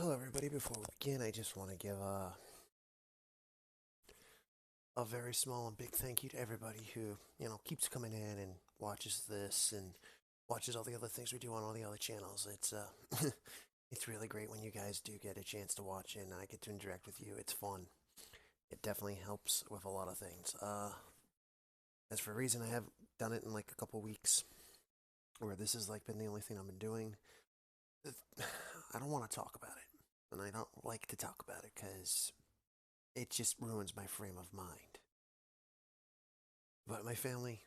Hello everybody, before we begin I just want to give a very small and big thank you to everybody who, keeps coming in and watches this and watches all the other things we do on all the other channels. It's it's really great when you guys do get a chance to watch and I get to interact with you. It's fun. It definitely helps with a lot of things. As for a reason, I haven't done it in like a couple weeks, where this has like been the only thing I've been doing. I don't want to talk about it, and I don't like to talk about it because it just ruins my frame of mind. But my family,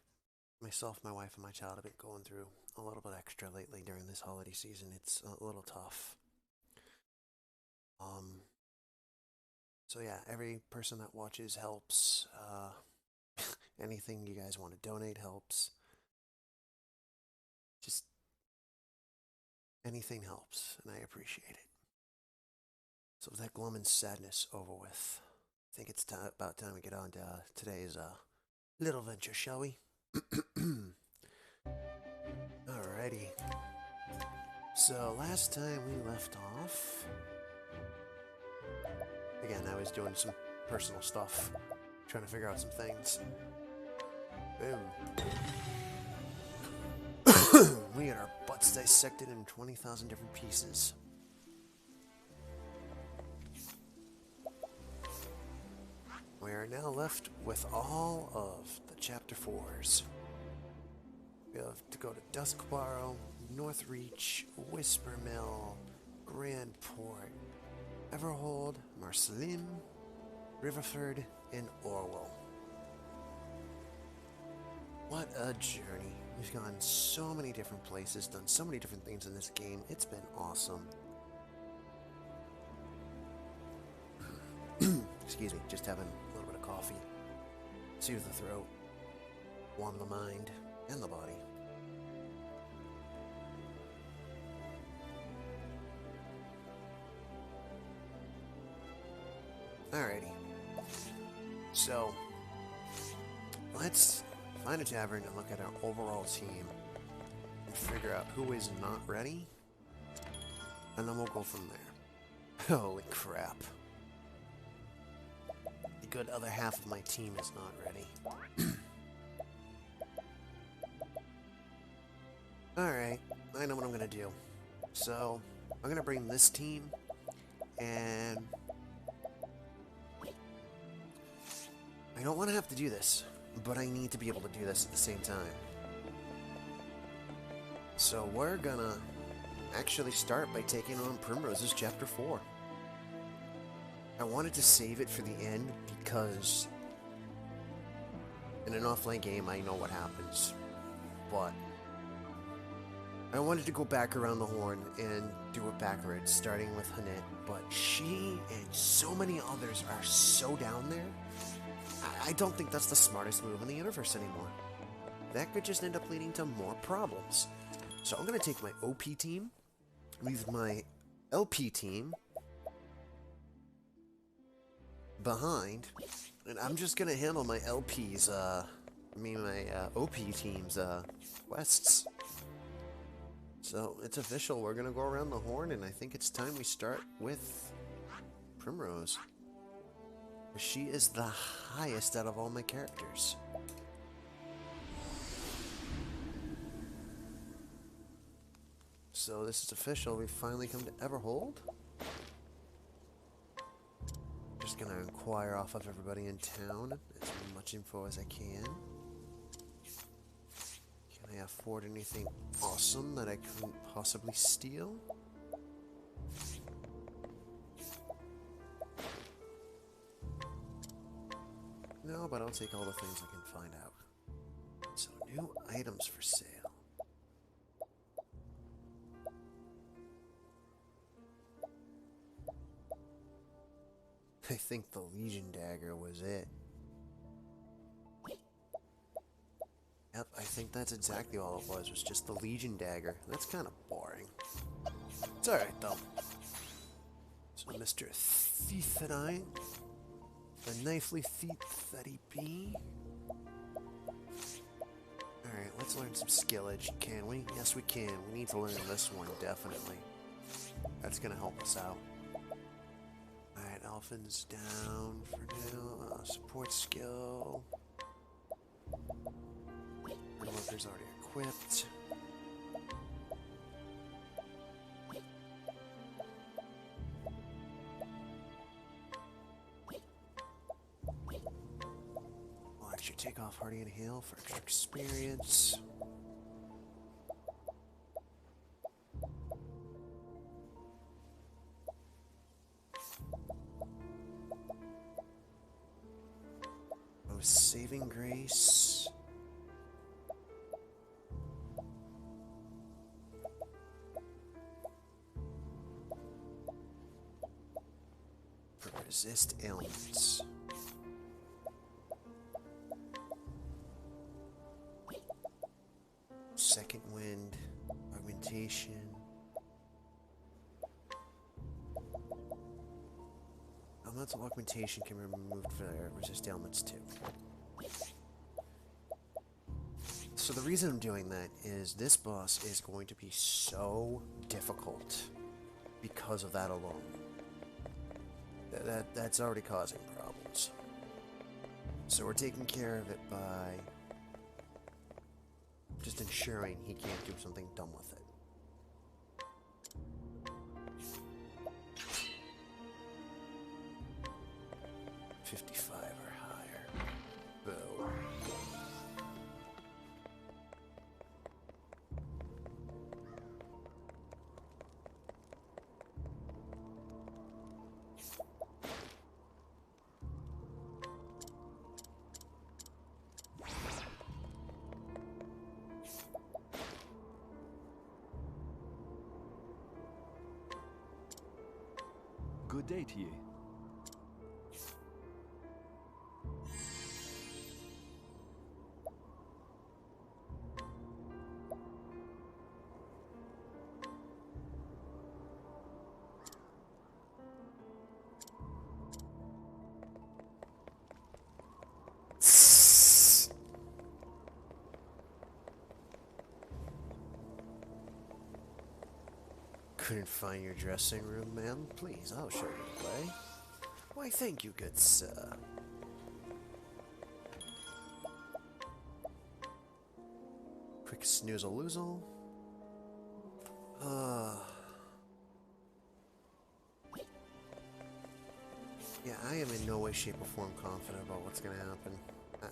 myself, my wife, and my child have been going through a little bit extra lately during this holiday season. It's a little tough. Um, so yeah, every person that watches helps. Anything you guys want to donate helps. Just anything helps, and I appreciate it. So with that glum and sadness over with, I think it's about time we get on to today's little venture, shall we? Alrighty. So last time we left off, again, I was doing some personal stuff, trying to figure out some things. Boom. We had our butts dissected in 20,000 different pieces. We are now left with all of the Chapter 4s. We have to go to Duskbarrow, Northreach, Whispermill, Grandport, Everhold, Marceline, Riverford, and Orwell. What a journey. We've gone so many different places, done so many different things in this game. It's been awesome. Excuse me, just having a little bit of coffee. Soothe the throat, warm the mind, and the body. Alrighty. So, let's find a tavern and look at our overall team and figure out who is not ready, and then we'll go from there. Holy crap. The good other half of my team is not ready. Alright, I know what I'm gonna do. So, I'm gonna bring this team, and I don't want to have to do this, but I need to be able to do this at the same time. So we're gonna actually start by taking on Primrose's Chapter 4. I wanted to save it for the end because in an offline game I know what happens, but I wanted to go back around the horn and do it backwards, starting with Hanette, but she and so many others are so down there. I don't think that's the smartest move in the universe anymore. That could just end up leading to more problems. So I'm going to take my OP team, leave my LP team behind, and I'm just going to handle my LP's, my OP team's quests. So it's official, we're going to go around the horn, and I think it's time we start with Primrose. She is the highest out of all my characters. So this is official. We finally come to Everhold. Just gonna inquire off of everybody in town as much info as I can. Can I afford anything awesome that I couldn't possibly steal? No, but I'll take all the things I can find out. So, new items for sale. I think the Legion Dagger was it. Yep, I think that's exactly all it was just the Legion Dagger. That's kind of boring. It's alright, though. So, Mr. Thief and I... The knifely thief that he be. Alright, let's learn some skillage, can we? Yes, we can. We need to learn this one, definitely. That's gonna help us out. dolphins down for now. Support skill. Worker's already equipped. We'll actually take off Hardy and Hale for extra experience. Oh, saving grace. Resist ailments. Second wind, augmentation. Elemental augmentation can be removed for resist ailments too. So the reason I'm doing that is this boss is going to be so difficult because of that alone. That's already causing problems. So we're taking care of it by just ensuring he can't do something dumb with it. $55 or higher. Boo. Good day to you. Couldn't find your dressing room, ma'am? Please, I'll show you the way. Why, thank you, good sir. Quick snoozle-loozle. Yeah, I am in no way, shape, or form confident about what's gonna happen.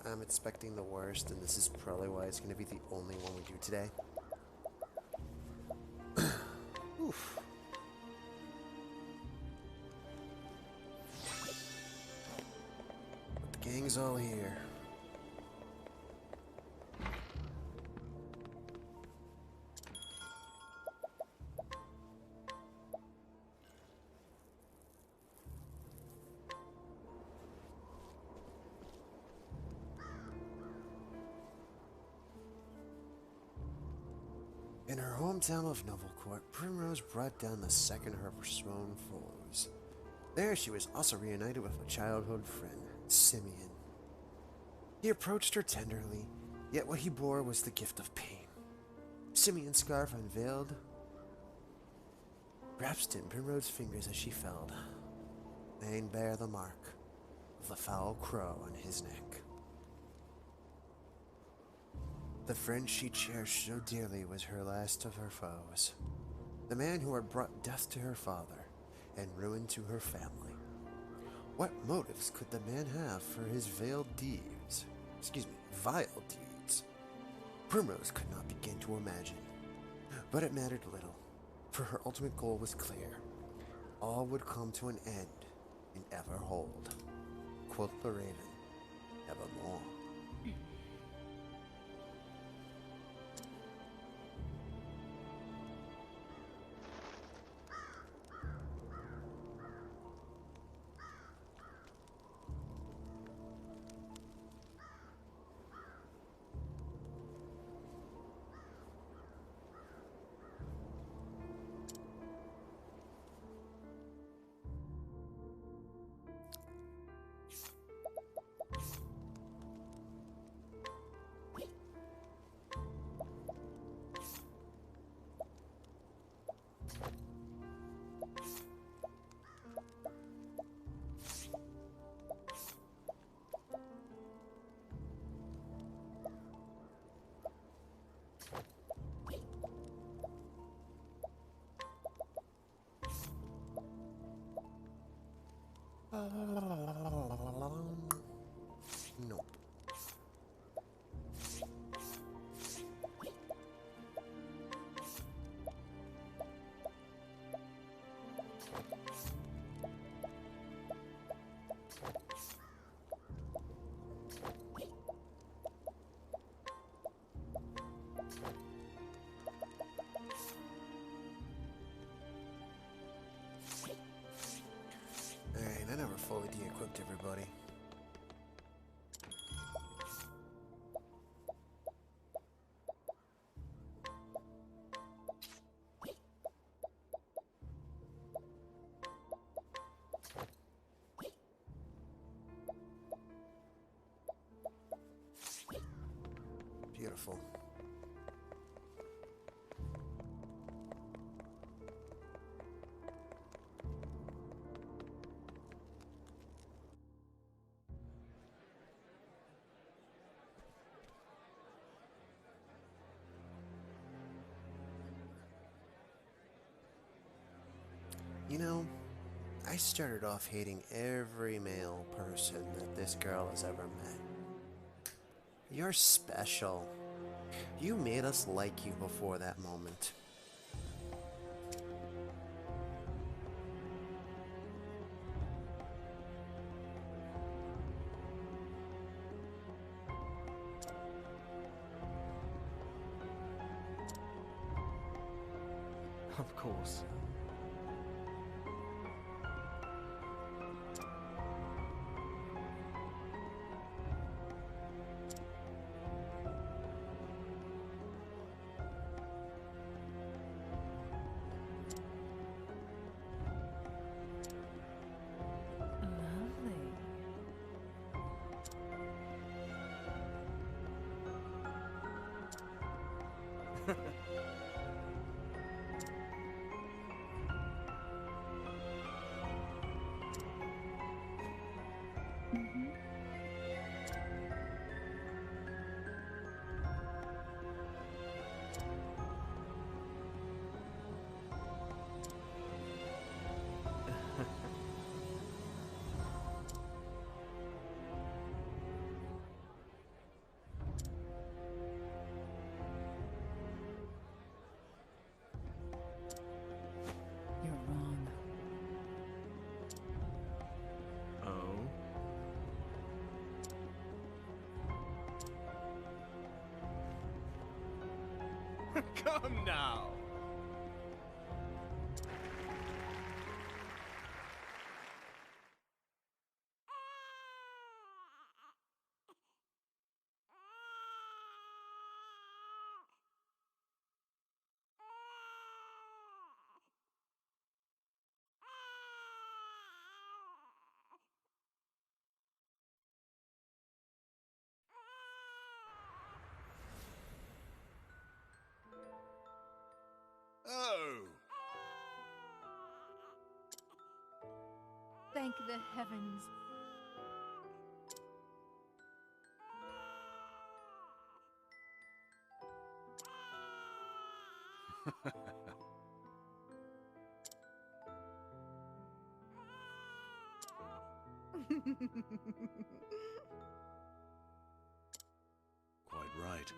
I'm expecting the worst, and this is probably why it's gonna be the only one we do today. Oof. But the gang's all here. In her hometown of Novelcourt, Primrose brought down the second of her sworn foes. There she was also reunited with a childhood friend, Simeon. He approached her tenderly, yet what he bore was the gift of pain. Simeon's scarf unveiled, grasped in Primrose's fingers as she fell, laying bare the mark of the foul crow on his neck. The friend she cherished so dearly was her last of her foes, the man who had brought death to her father and ruin to her family. What motives could the man have for his vile deeds? Primrose could not begin to imagine, but it mattered little, for her ultimate goal was clear. All would come to an end and ever hold. Quoth the raven, evermore. Nope. Alright, I never fully de-equipped everybody. Beautiful. You know, I started off hating every male person that this girl has ever met. You're special. You made us like you before that moment. Of course. Lovely. You're wrong. Oh? Come now! Oh! Thank the heavens. Quite right.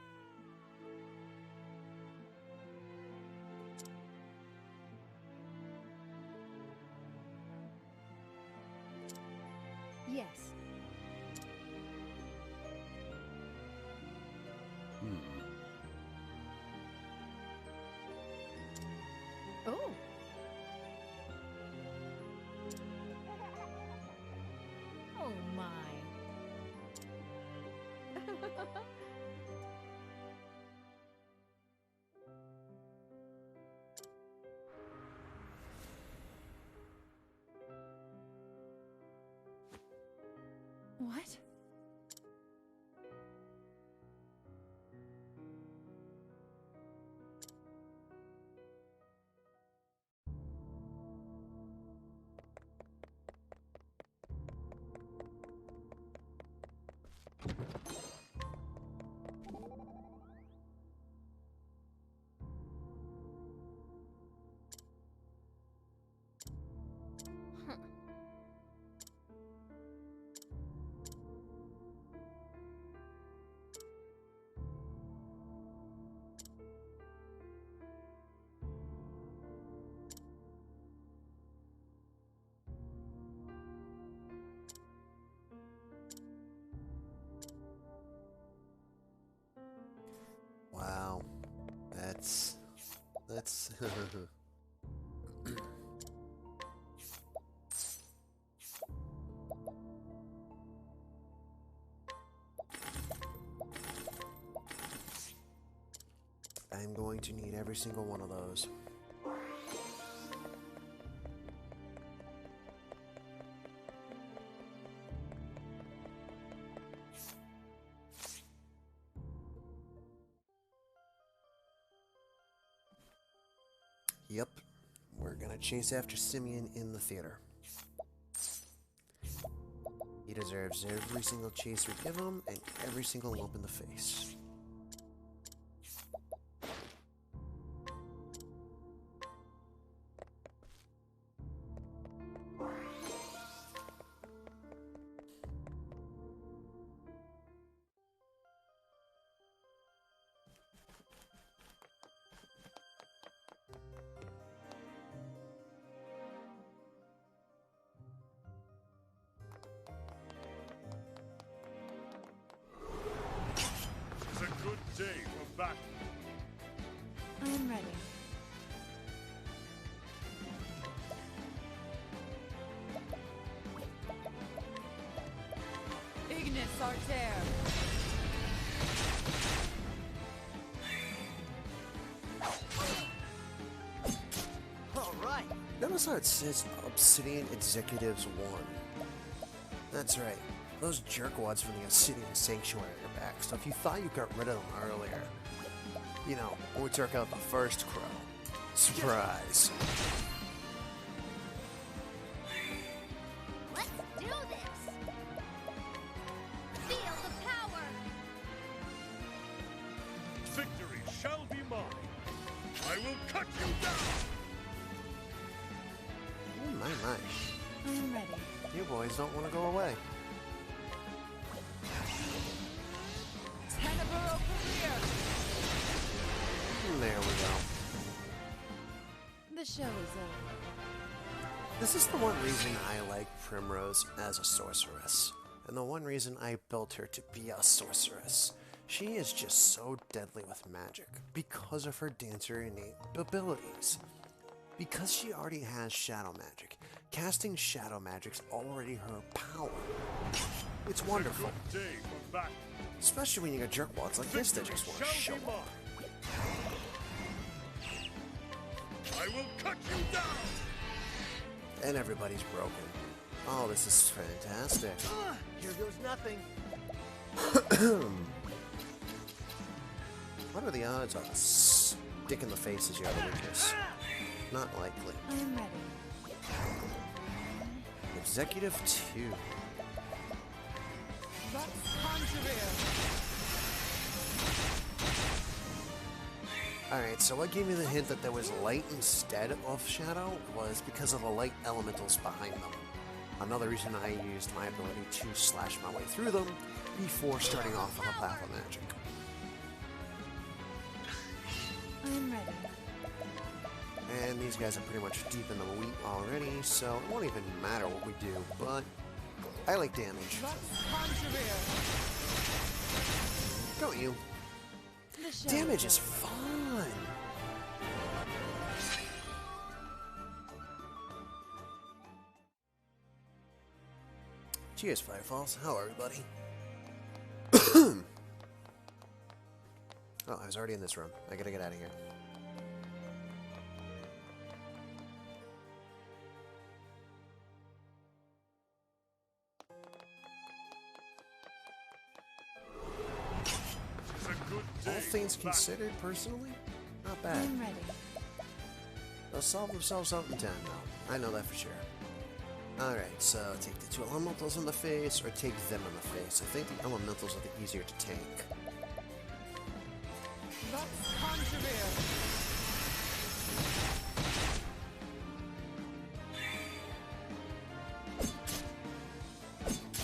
Yes. Oh. Oh my. What? Huh. Wow. That's... I'm going to need every single one of those. Yep, we're gonna chase after Simeon in the theater. He deserves every single chase we give him and every single lump in the face. Day for battle. I am ready. Ignis Arter. All right. Notice how it says Obsidian Executives 1. That's right. Those jerkwads from the Obsidian Sanctuary are back, so if you thought you got rid of them earlier, you know, we took out the first crow. Surprise. Let's do this! Feel the power! Victory shall be mine. I will cut you down. Oh my. I am ready. You boys don't want to go away. Tenebro career. There we go. The show is over. This is the one reason I like Primrose as a sorceress, and the one reason I built her to be a sorceress. She is just so deadly with magic because of her dancer innate abilities. Because she already has shadow magic, casting shadow magic's already her power. It's wonderful. Day for battle. Especially when you got jerkwads like this that just want to show Shall be up. mine. I will cut you down. And everybody's broken. Oh, this is fantastic. Here goes nothing. What are the odds of a stick in the face as your other weakness? Not likely. I am ready. Executive 2. Lux Conjurer. Alright, so what gave me the hint that there was light instead of shadow was because of the light elementals behind them. Another reason I used my ability to slash my way through them before starting off on a path of magic. I am ready. And these guys are pretty much deep in the wheat already, so it won't even matter what we do, but I like damage. Lux Conjurer. Don't you? The show Damage is over. fun! Cheers, Firefalls. How are everybody? Oh, I was already in this room. I gotta get out of here. It's a good All day things for battle. considered, personally, not I bad. am ready. They'll solve themselves out in time, though. I know that for sure. Alright, so take the two elementals in the face, or take them in the face. I think the elementals are the easier to tank. Lux Conjurer.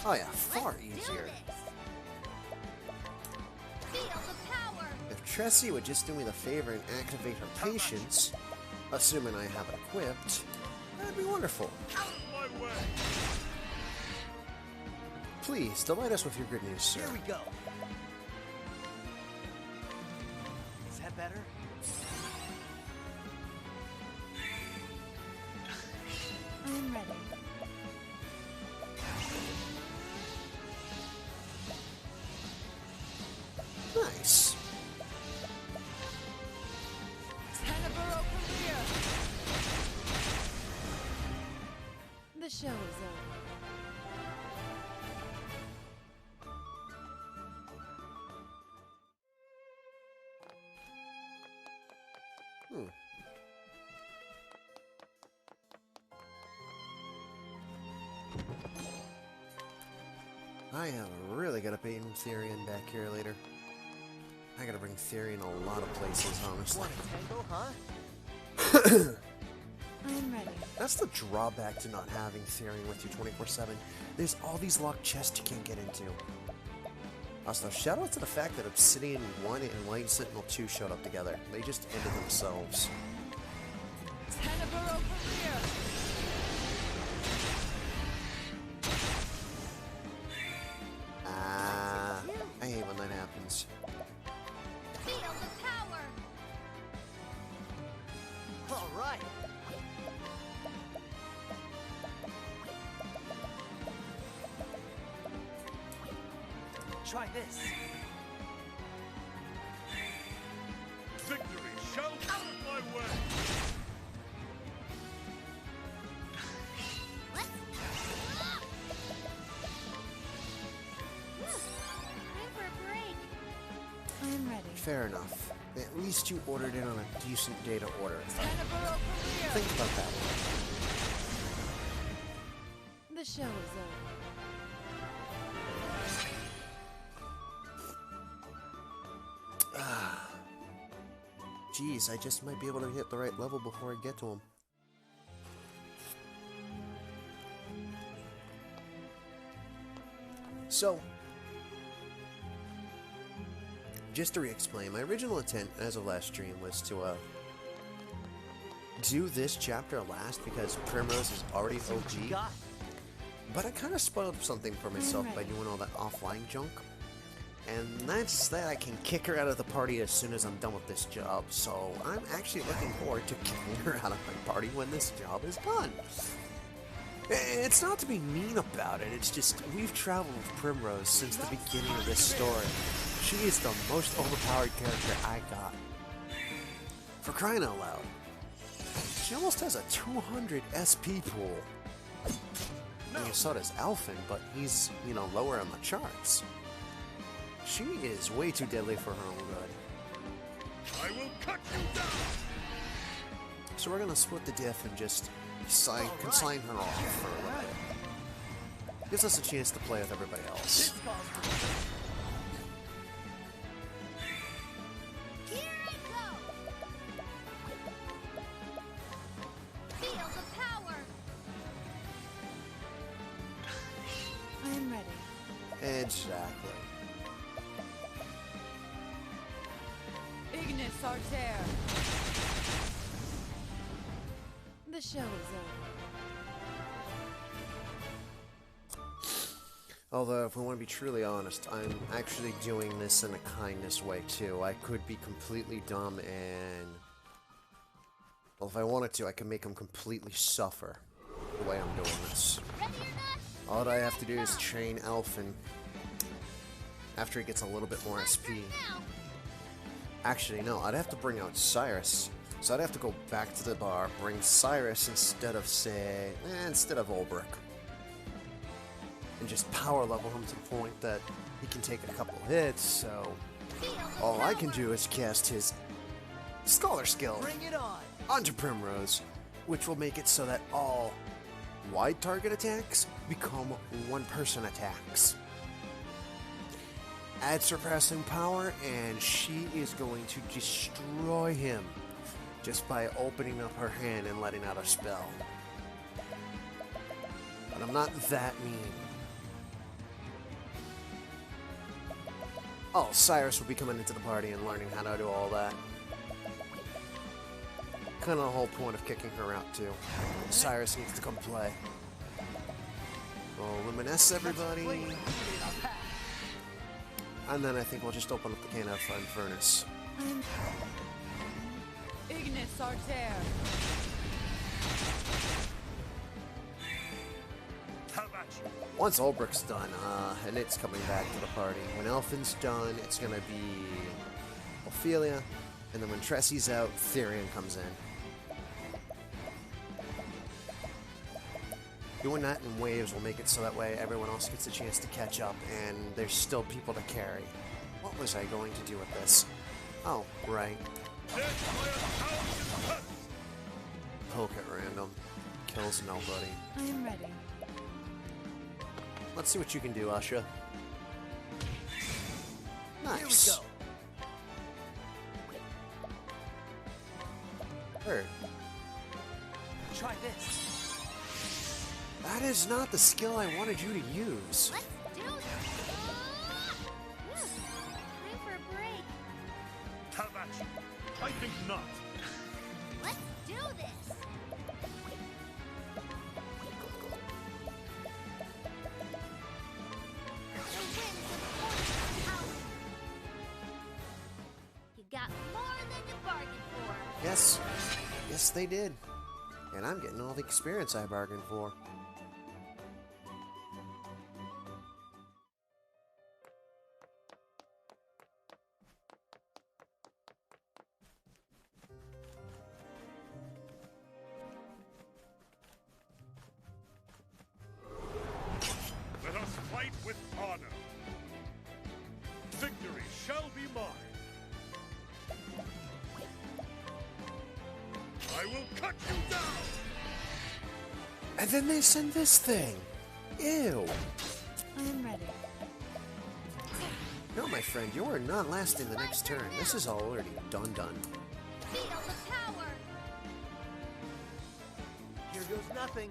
Oh yeah, far Let's do easier. this! Feel the power! If Tressie would just do me the favor and activate her patience, assuming I have it equipped, that'd be wonderful. Out of my way. Please, delight us with your good news, sir. Here we go. that better? I am ready. Nice. Tenebro career. The show is over. I have really got to bring Therian back here later. I gotta bring Therian a lot of places, honestly. Want a tango, huh? I am ready. That's the drawback to not having Therian with you 24/7. There's all these locked chests you can't get into. Also, shout out to the fact that Obsidian 1 and Light Sentinel 2 showed up together. They just ended themselves. Tenebro career. I hate when that happens. Feel the power. All right. Try this. Victory shall come my way. What? Time for a break. I am ready. Fair enough. At least you ordered it on a decent day to order it. Tenebro career. Think about that one. The show is over. Jeez, I just might be able to hit the right level before I get to him. So, just to re-explain, my original intent as of last stream was to do this chapter last because Primrose is already OG, Got but I kind of spoiled something for myself by doing all that offline junk. And that's that I can kick her out of the party as soon as I'm done with this job, so I'm actually looking forward to kicking her out of my party when this job is done. It's not to be mean about it, it's just we've traveled with Primrose since the beginning of this story. She is the most overpowered character I got. For crying out loud. She almost has a 200 SP pool. I mean, so does Alphen, but he's, you know, lower on the charts. She is way too deadly for her own good. I will cut you down. So we're gonna split the diff and just consign her off for a little bit. Gives us a chance to play with everybody else. Here I go. Feel the power. I am ready. Exactly. Ignis Arter. The show is over. Although, if we want to be truly honest, I'm actually doing this in a kindness way too. I could be completely dumb and... well, if I wanted to, I can make him completely suffer the way I'm doing this. Ready or not? All that I have to do is train Alphen after he gets a little bit more SP. Now. Actually, no, I'd have to bring out Cyrus. So I'd have to go back to the bar, bring Cyrus instead of, say, instead of Ulbrich. And just power level him to the point that he can take a couple hits, so all I can do is cast his Scholar Skill Bring it on. onto Primrose, which will make it so that all wide target attacks become one-person attacks. Add surpassing power, and she is going to destroy him just by opening up her hand and letting out a spell. But I'm not that mean. Oh, Cyrus will be coming into the party and learning how to do all that. Kind of the whole point of kicking her out, too. Cyrus needs to come play. Oh, Luminesce, everybody. And then I think we'll just open up the can of Furnace. I'm... Ignis Arter. Have at you. Once Ulbricht's done, and it's coming back to the party. When Elfin's done, it's gonna be Ophelia, and then when Tressie's out, Therian comes in. Doing that in waves will make it so that way everyone else gets a chance to catch up, and there's still people to carry. What was I going to do with this? Oh, right. Death by 1,000 cuts. Poke at random. Kills nobody. I am ready. Let's see what you can do, Asha. Nice. Here we go. Bird. Try this. That is not the skill I wanted you to use. Let's do this. Time for a break. Have at you. I think not. Let's do this. The winds of fortune howling. You got more than you bargained for. Yes. Yes, they did. And I'm getting all the experience I bargained for. Let us fight with honor. Victory shall be mine. I will cut you down. And then they send this thing. Ew. I am ready. No, my friend, you are not lasting the next turn. This is already done. Feel the power. Here goes nothing.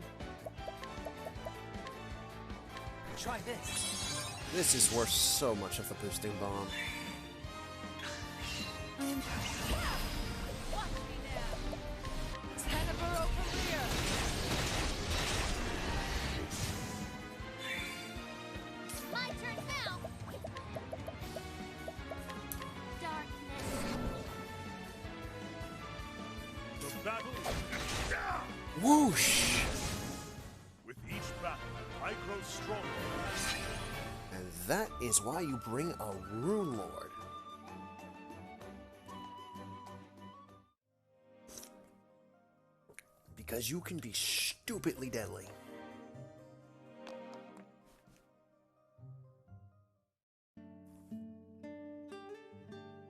Try this. This is worth so much of the boosting bomb. I am... Watch me now. Tenebro career. My turn now. Darkness. The battle. Whoosh! With each battle, I grow stronger. And that is why you bring a Rune Lord. Because you can be stupidly deadly.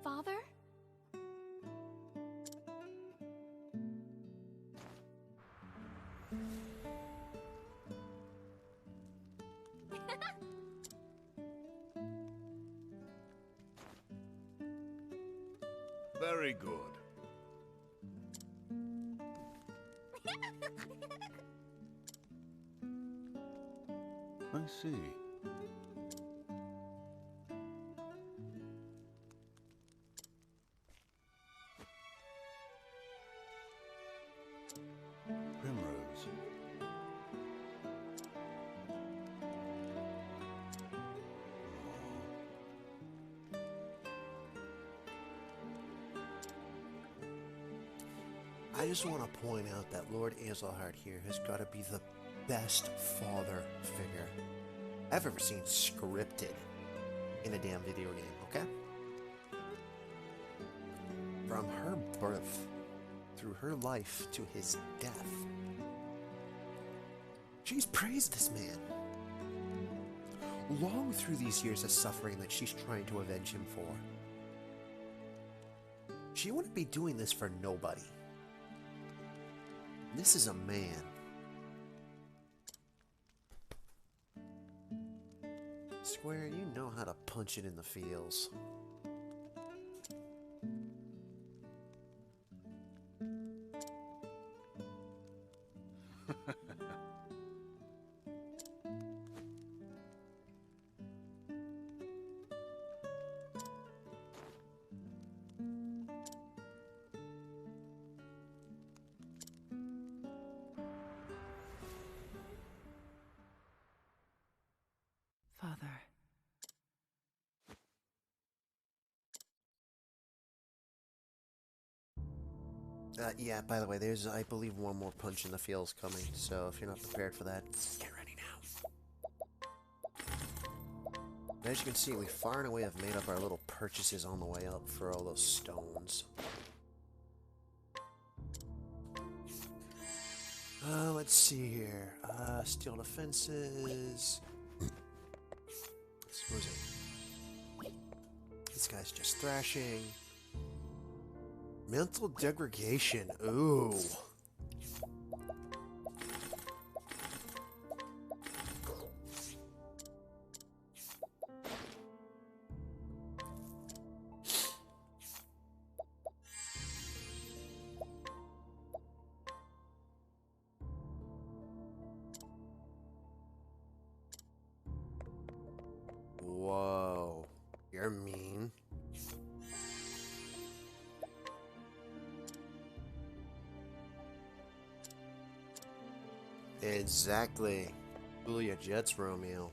Father? Very good. I see. Primrose. I just want to point out that Lord Azelhard here has got to be the best father figure I've ever seen scripted in a damn video game, okay? From her birth, through her life to his death, she's praised this man. Long through these years of suffering that she's trying to avenge him for. She wouldn't be doing this for nobody. This is a man. Square, you know how to punch it in the feels. Father. Yeah, by the way, there's, I believe, one more punch in the feels coming, so if you're not prepared for that, get ready now. As you can see, we far and away have made up our little purchases on the way up for all those stones. Let's see here. Steel defenses. Suppose this guy's just thrashing. Mental degradation. Ooh. Whoa. You're mean. Exactly. Julia Jets, Romeo.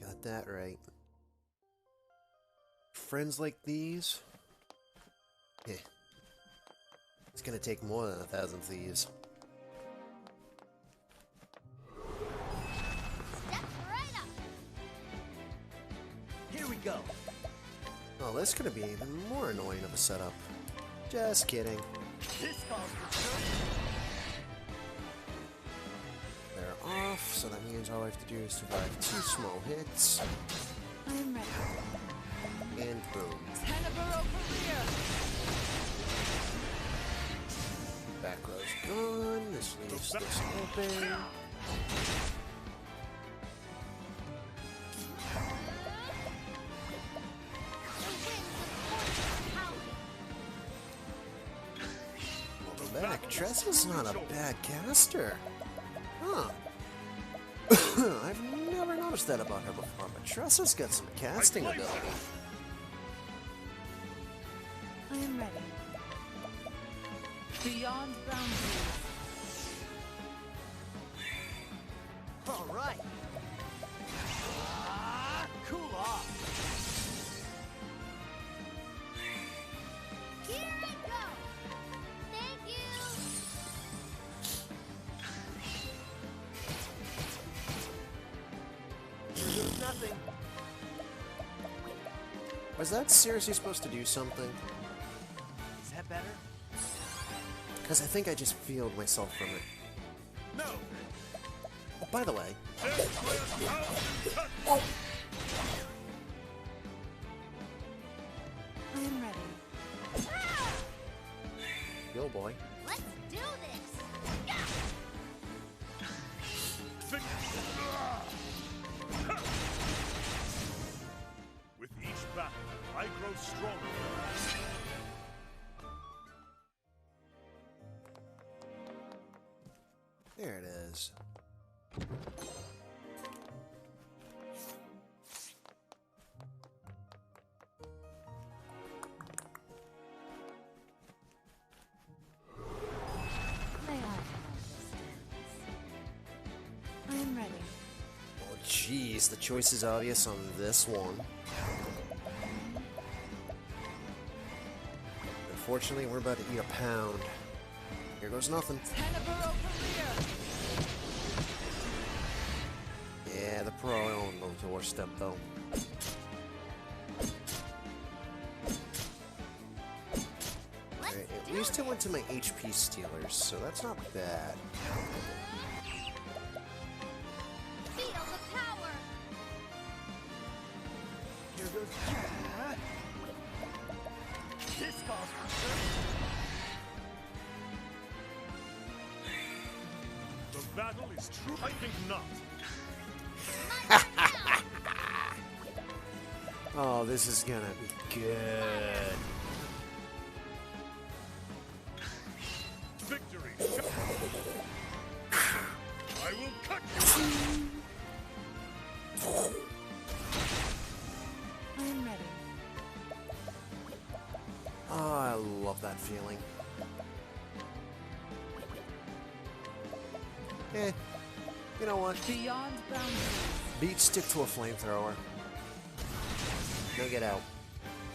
Got that right. Friends like these? Eh. It's gonna take more than 1,000 thieves. Step right up. Here we go. Oh, this could be even more annoying of a setup. Just kidding. This calls for sure. They're off, so that means all I have to do is survive 2 small hits, I am ready. and boom. Tenebro career. Back row's gone. This leaves this open. Welcome back. Tressa's not a bad caster. Huh. I've never noticed that about her before, but Tressa's got some casting ability. I am ready. Beyond boundaries. All right. Cool off. Here I go. Thank you. Here goes nothing. Was that seriously supposed to do something? Is that better? Because I think I just peeled myself from it. No! Oh, by the way, I am ready. yo boy. Let's do this. With each battle, I grow stronger. There it is. May I have this? I am ready. Oh, jeez, the choice is obvious on this one. Unfortunately, we're about to eat a pound. Here goes nothing. Tenebro career. Yeah, the pro on the doorstep, though. Let's Alright, at do least it this. went to my HP stealers, so that's not bad. Feel the power. Here goes. This calls for sure. The battle is true. I think not. Oh, this is gonna be good. Victory! I will feeling. Eh, you know what? Beyond boundaries. Beat stick to a flamethrower. Now get out.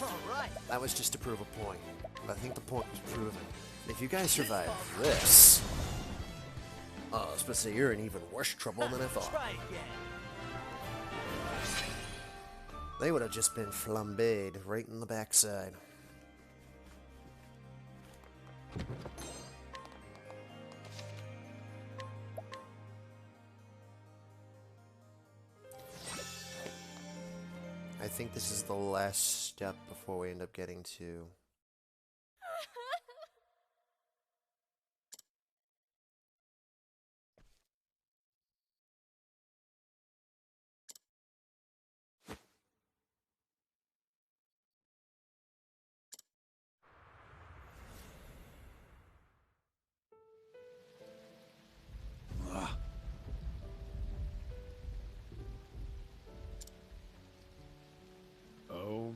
Alright. That was just to prove a point. But I think the point was proven. If you guys survive this... Oh, I was supposed to say you're in even worse trouble than I thought. Try again. They would have just been flambéed right in the backside. I think this is the last step before we end up getting to... Oh.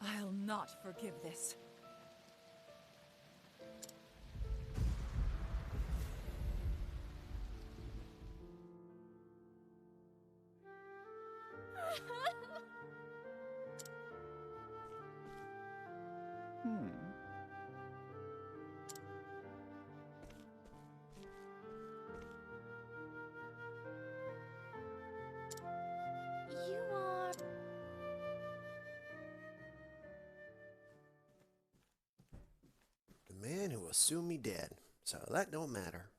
I'll not forgive this. You are... The man who will soon be dead. So that don't matter.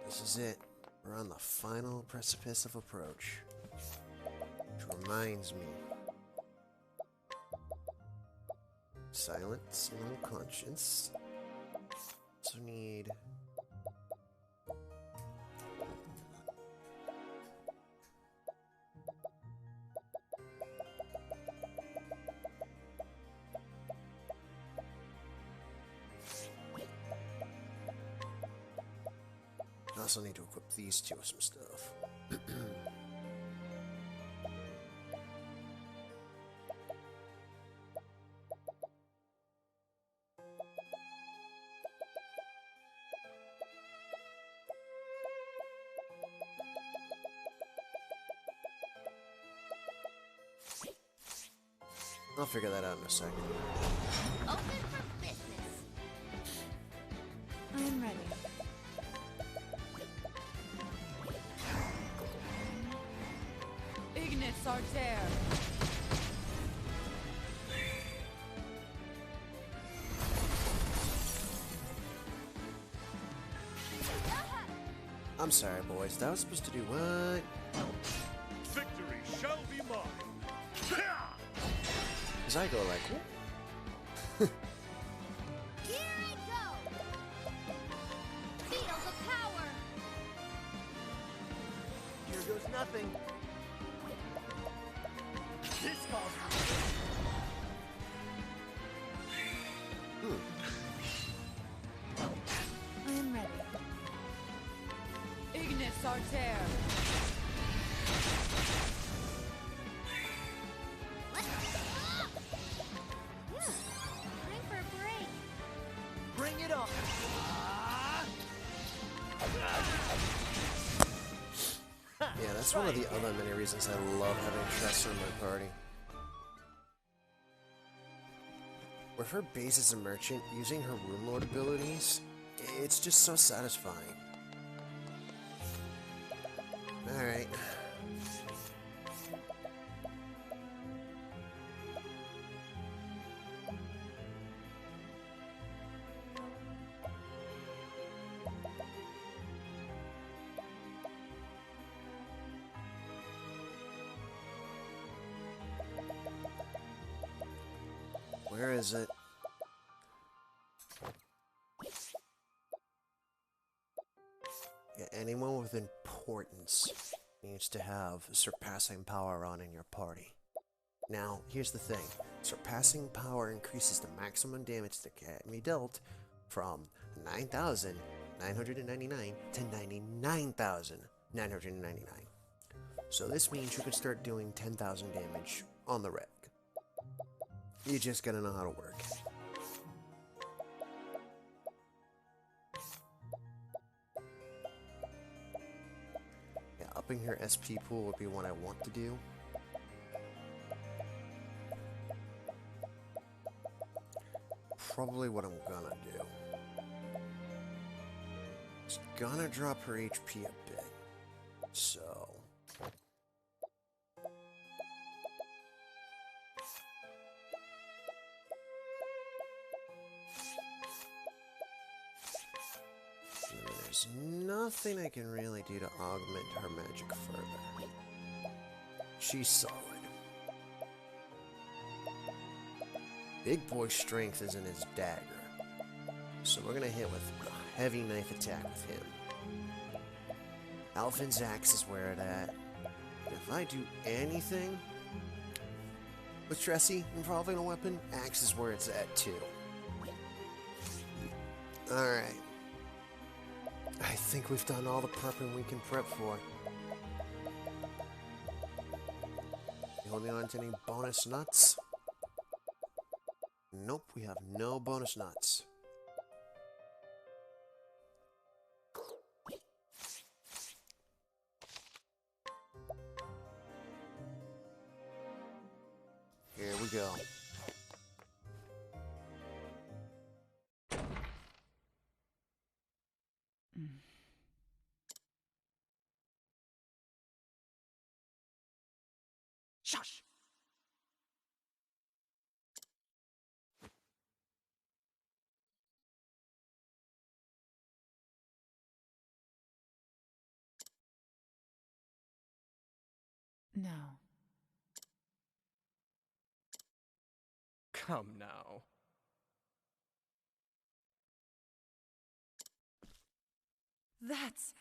This is it. We're on the final precipice of approach. Which reminds me. Silence and unconscious. So need... I also need to equip these two with some stuff. I'll figure that out in a second. Open for business. I am ready. Ignis Arter. I'm sorry, boys. That was supposed to do what? Victory shall be mine. Because I go like, what? Here I go. Feel the power. Here goes nothing. This calls for... I am ready. Ignis Arter. Let's go. Time for a break. Bring it on. Yeah, that's one of the other many reasons I love having Tressa in my party. With her base as a merchant, using her Rune Lord abilities, it's just so satisfying. Alright. Where is it? Yeah, anyone with importance needs to have surpassing power on in your party. Now, here's the thing. Surpassing power increases the maximum damage that can be dealt from 9,999 to 99,999. So this means you can start doing 10,000 damage on the reg. You just gotta know how to work it. Yeah, upping your SP pool would be what I want to do. Probably what I'm gonna do. It's gonna drop her HP a bit. So... there's nothing I can really do to augment her magic further. She's solid. Big Boy's strength is in his dagger, so we're gonna hit with a heavy knife attack with him. Alphin's axe is where it at. If I do anything with Tressie involving a weapon, axe is where it's at too. Alright. I think we've done all the prepping we can prep for. You holding on to any bonus nuts? Nope, we have no bonus nuts. Here we go. Shush! No. Come now. That's...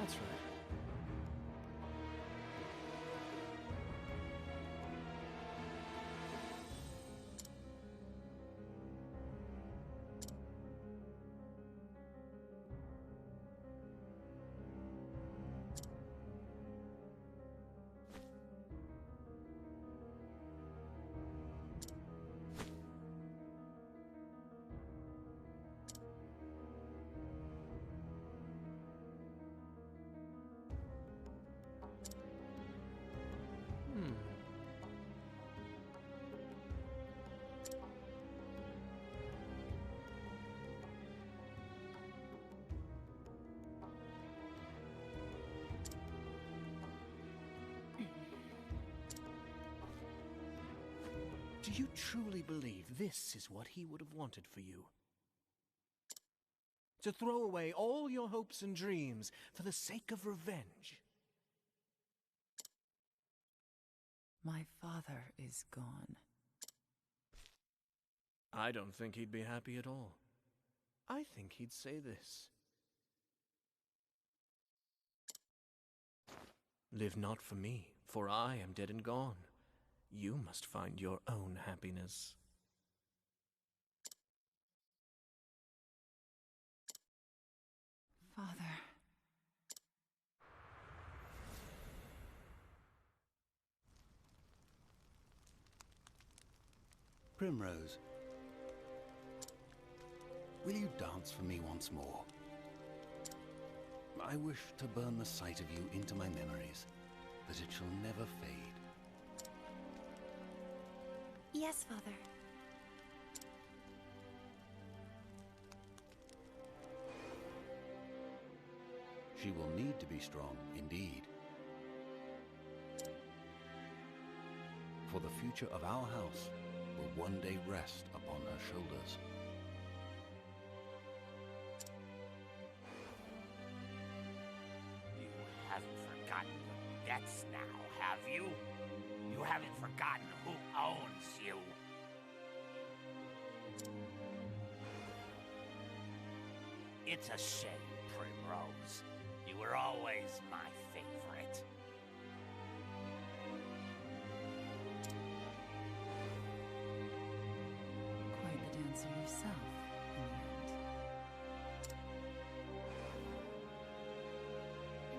That's right. Do you truly believe this is what he would have wanted for you? To throw away all your hopes and dreams for the sake of revenge? My father is gone. I don't think he'd be happy at all. I think he'd say this. Live not for me, for I am dead and gone. You must find your own happiness. Father. Primrose, will you dance for me once more? I wish to burn the sight of you into my memories, that it shall never fade. Yes, Father. She will need to be strong, indeed. For the future of our house will one day rest upon her shoulders. You haven't forgotten your debts now, have you? You haven't forgotten who owns you. It's a shame, Primrose. You were always my favorite. Quite the dancer yourself, in the end.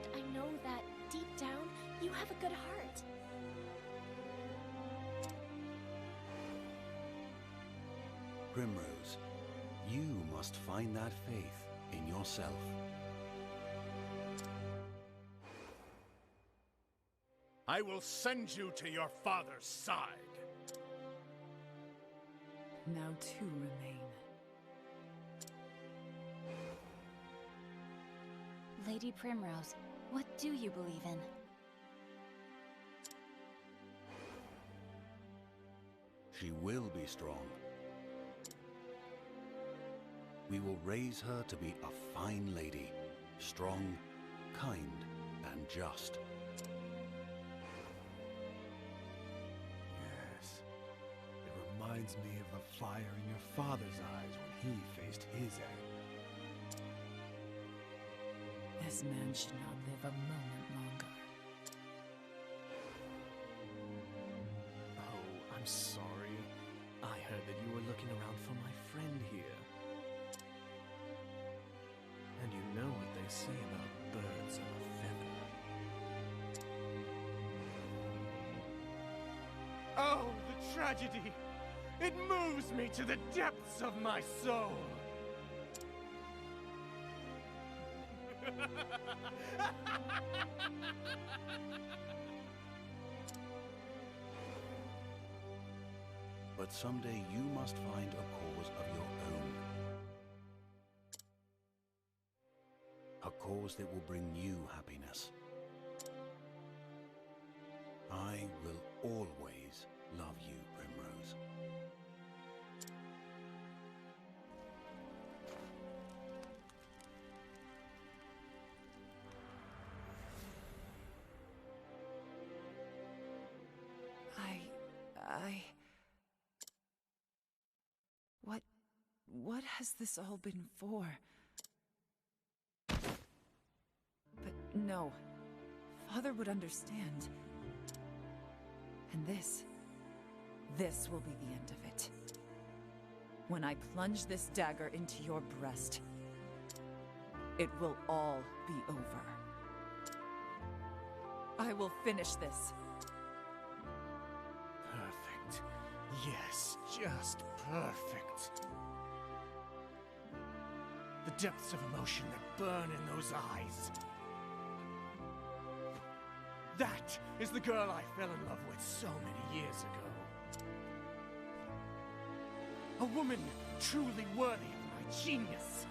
And I know that, deep down, you have a good heart. Primrose, you must find that faith in yourself. I will send you to your father's side. Now two remain. Lady Primrose, what do you believe in? She will be strong. We will raise her to be a fine lady, strong, kind, and just. Yes. It reminds me of the fire in your father's eyes when he faced his end. This man should not live a moment longer. Oh, I'm sorry. I heard that you were looking around for my friend here. And you know what they say about birds of a feather. Oh, the tragedy! It moves me to the depths of my soul! But someday you must find a cause of your own. A cause that will bring you happiness. I will always love you, Primrose. What has this all been for? But No. Father would understand. And this will be the end of it. When I plunge this dagger into your breast, it will all be over. I will finish this. Perfect. Yes, just perfect. The depths of emotion that burn in those eyes. That is the girl I fell in love with so many years ago. A woman truly worthy of my genius.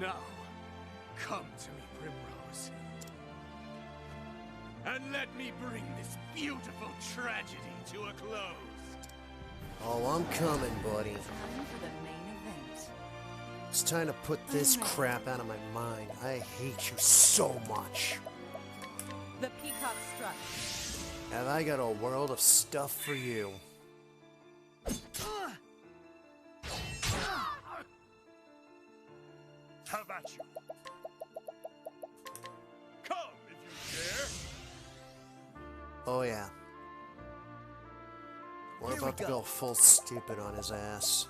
Now, come to me, Primrose. And let me bring this beautiful tragedy to a close. Oh, I'm coming, buddy. Time for the main event. It's time to put this crap out of my mind. I hate you so much. The peacock struck. Have I got a world of stuff for you? How about you? Come if you dare. Oh yeah. We're Here we about to go. go full stupid on his ass.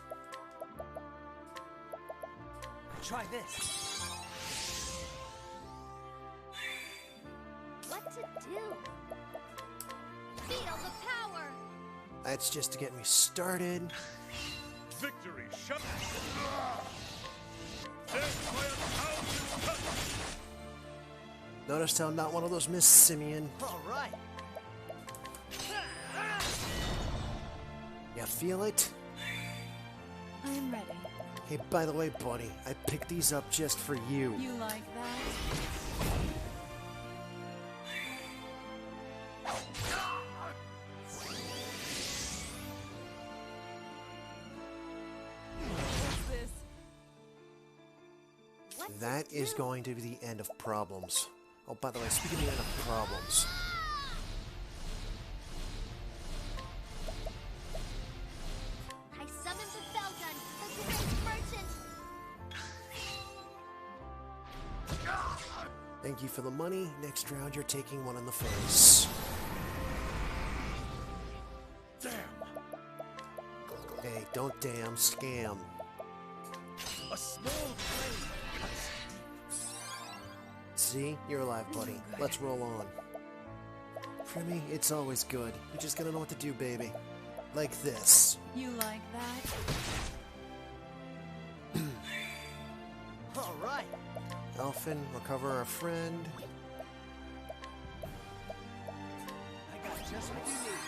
Try this. What to do? Feel the power! That's just to get me started. Victory shut. Death by 1,000 cuts. Noticed how I'm not one of those Miss Simeon. All right. You feel it? I am ready. Hey, by the way, buddy, I picked these up just for you. You like that? What's this? What That to is do? going to be the end of problems. Oh, by the way, speaking of the end of problems. I summoned the Felgun, the great merchant! Thank you for the money. Next round, you're taking one in the face. Damn. Hey, don't damn scam. A small blade cuts. See? You're alive, buddy. Let's roll on. For me, it's always good. You just gotta know what to do, baby. Like this. You like that? All right. Elfin, recover our friend. I got just what you need.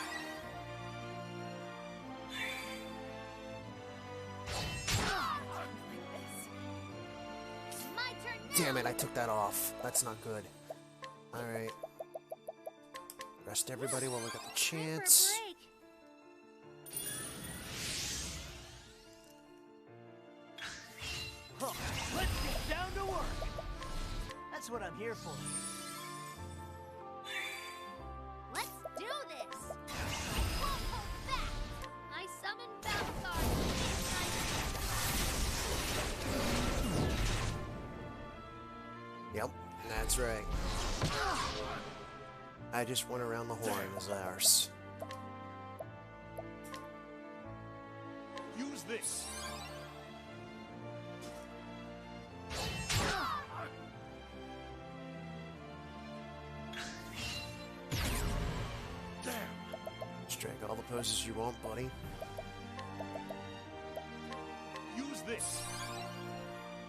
My turn now! Damn it, I took that off. That's not good. Alright. Rest everybody while we got the Time for a chance. break. Huh. Let's get down to work. That's what I'm here for. Let's do this! I won't hold back! I summon Balthar! Yep, that's right. I just went around the horn as ours. Use this. Damn. Strike all the poses you want, buddy. Use this.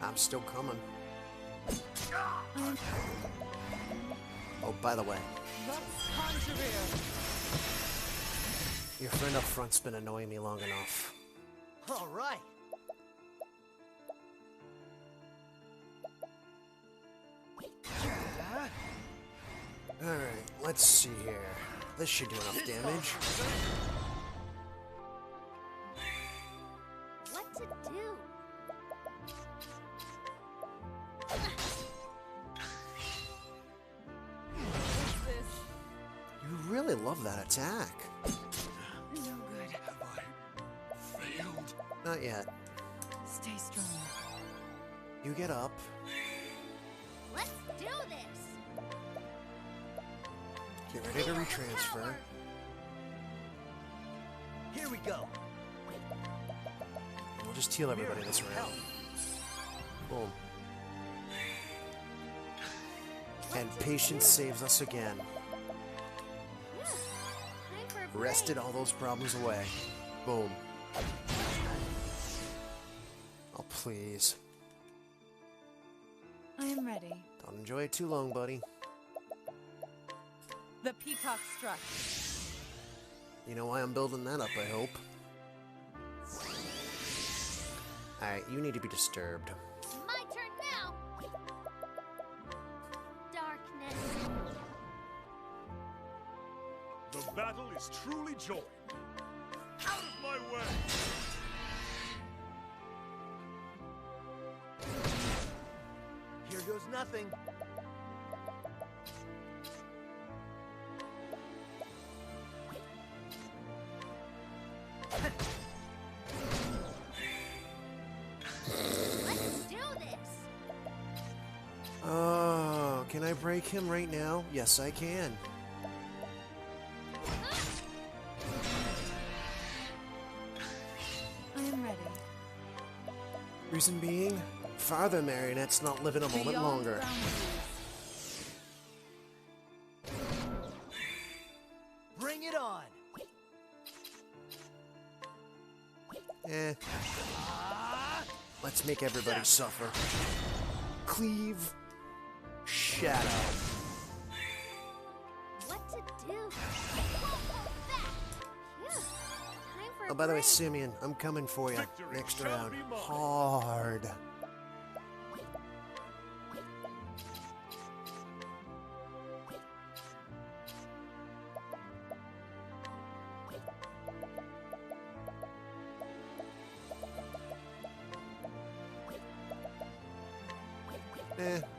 I'm still coming. Oh, by the way, Lux Conjurer. your friend up front's been annoying me long enough. All right. Alright, let's see here. This should do enough damage. What to do? What's this? You really love that attack. No good. Have I failed? Not yet. Stay strong. You get up. Let's do this! Get ready to retransfer. Here we go. We'll just heal everybody this round. Boom. And patience saves us again. Time for a break. Wrested all those problems away. Boom. Oh, please. I am ready. Don't enjoy it too long, buddy. The peacock struck. You know why I'm building that up, I hope. Alright, you need to be disturbed. My turn now. Darkness. The battle is truly joined. Out of my way! Here goes nothing. Let's do this. Oh, can I break him right now? Yes, I can. I am ready. Reason being, Father Marionette's not living a moment Beyond longer. boundaries. Bring it on. Eh. Let's make everybody suffer. Cleave. Shadow. What to do? Won't hold back. Phew. Time for a Oh, by the way, break. Simeon, I'm coming for you Victory next shall round. be mine. Hard.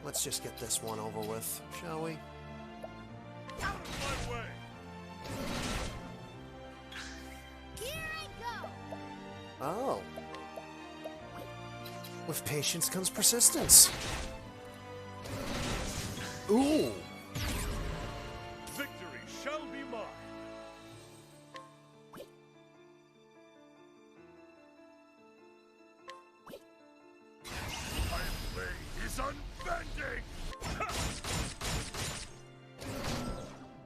Let's just get this one over with, shall we? Out of my way! Here I go. Oh. With patience comes persistence. Ooh. Victory shall be mine! My blade is unbending! Ha!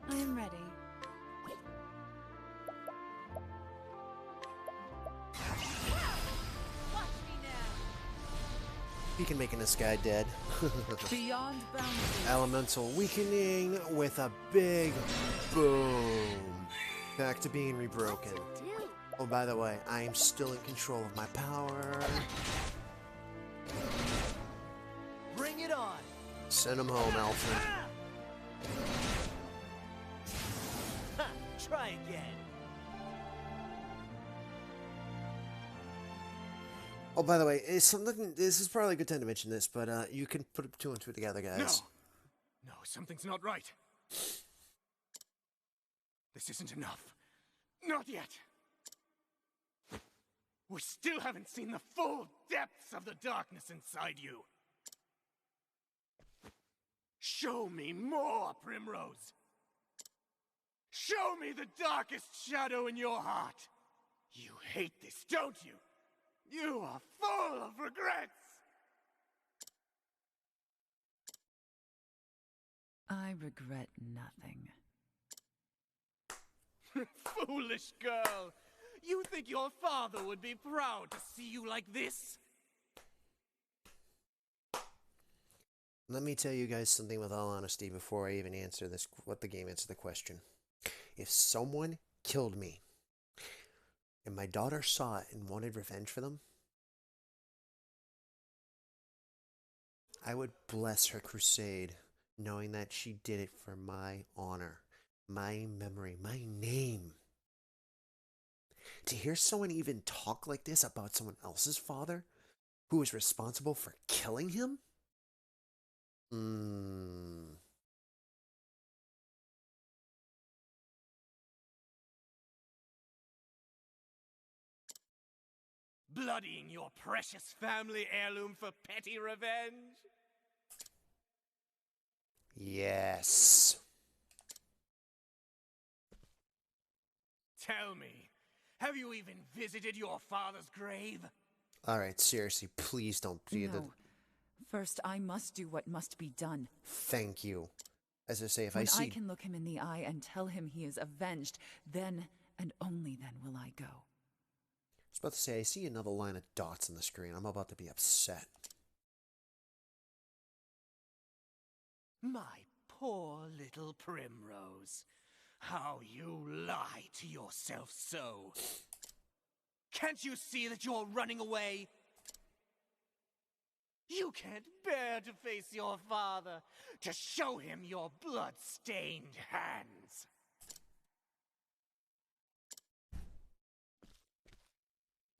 I am ready. Watch me now. Speaking making this guy dead. Beyond boundaries. Elemental weakening with a big boom. Back to being rebroken. Do. Oh, by the way, I am still in control of my power. Bring it on. Send him home, Alfred. Ha, try again. Oh, by the way, is something. This is probably a good time to mention this, but you can put two and two together, No! guys. No, something's not right. This isn't enough. Not yet. We still haven't seen the full depths of the darkness inside you. Show me more, Primrose. Show me the darkest shadow in your heart. You hate this, don't you? You are full of regrets. I regret nothing. Foolish girl. You think your father would be proud to see you like this? Let me tell you guys something with all honesty before I even answer this. What the game answer the question. If someone killed me, and my daughter saw it and wanted revenge for them, I would bless her crusade, knowing that she did it for my honor, my memory, my name. To hear someone even talk like this about someone else's father, who was responsible for killing him? Bloodying your precious family heirloom for petty revenge? Yes. Tell me, have you even visited your father's grave? Alright, seriously, please don't be the... No. First, I must do what must be done. Thank you. As I say, if I When see... I can look him in the eye and tell him he is avenged, then and only then will I go. I was about to say, I see another line of dots on the screen. I'm about to be upset. My poor little Primrose. How you lie to yourself so. Can't you see that you're running away? You can't bear to face your father, to show him your blood-stained hands.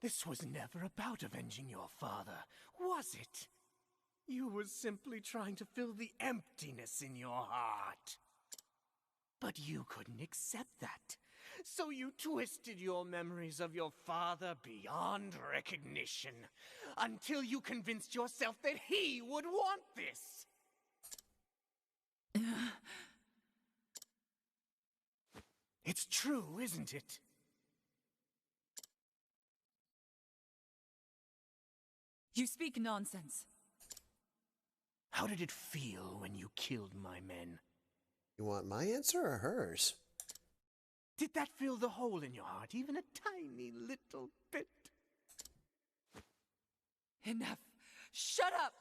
This was never about avenging your father, was it? You were simply trying to fill the emptiness in your heart. But you couldn't accept that, so you twisted your memories of your father beyond recognition, until you convinced yourself that he would want this. It's true, isn't it? You speak nonsense. How did it feel when you killed my men? You want my answer or hers? Did that fill the hole in your heart even a tiny little bit? Enough. Shut up!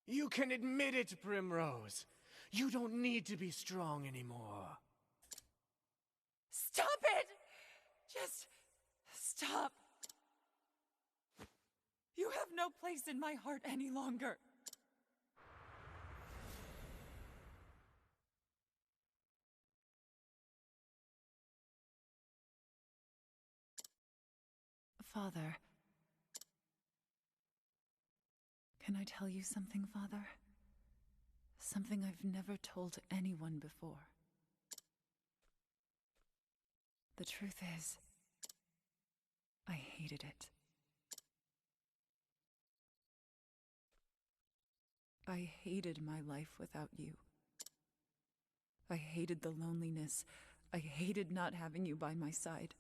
You can admit it, Primrose. You don't need to be strong anymore. Stop it! Just stop. You have no place in my heart any longer. Father. Can I tell you something, Father? Something I've never told anyone before. The truth is, I hated it. I hated my life without you. I hated the loneliness. I hated not having you by my side.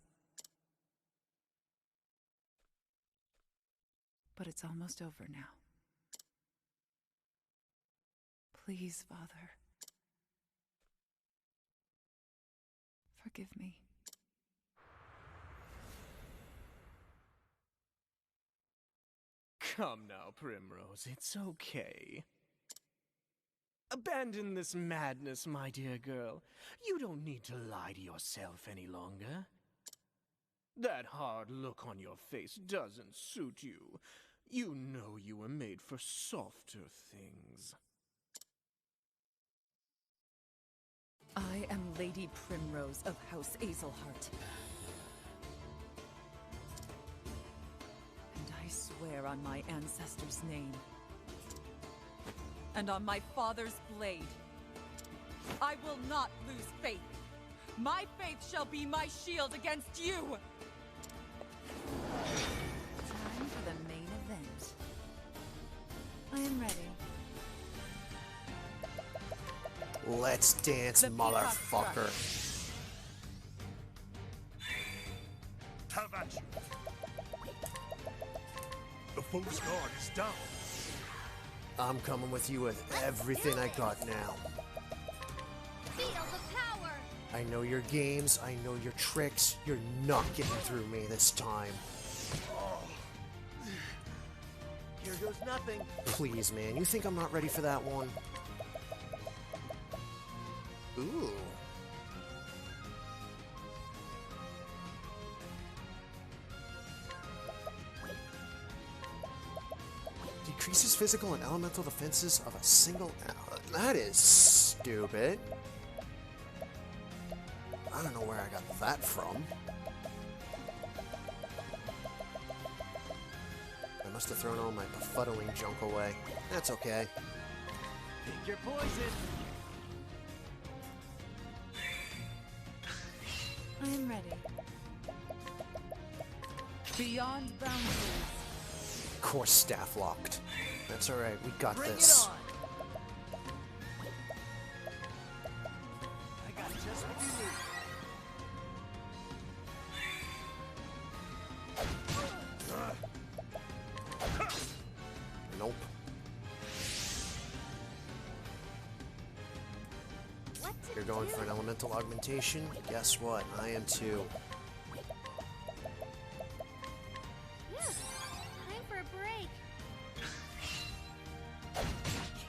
But it's almost over now. Please, Father. Forgive me. Come now, Primrose, it's okay. Abandon this madness, my dear girl. You don't need to lie to yourself any longer. That hard look on your face doesn't suit you. You know you were made for softer things. I am Lady Primrose of House Azelheart. And I swear on my ancestor's name, and on my father's blade, I will not lose faith. My faith shall be my shield against you! Time for the main event. I am ready. Let's dance, motherfucker. Have at you. The foe's guard is down. I'm coming with you with everything I got now. Feel the power! I know your games, I know your tricks. You're not getting through me this time. Here goes nothing. Please, man, you think I'm not ready for that one? Ooh. Decreases physical and elemental defenses of a single... That is stupid. I don't know where I got that from. I must have thrown all my befuddling junk away. That's okay. Pick your poison. I am ready. Beyond boundaries. Core staff locked. That's alright, we got Bring this. it on. just be me. Nope. What to You're going do? for an elemental augmentation? Guess what? I am too. Yeah, time for a break.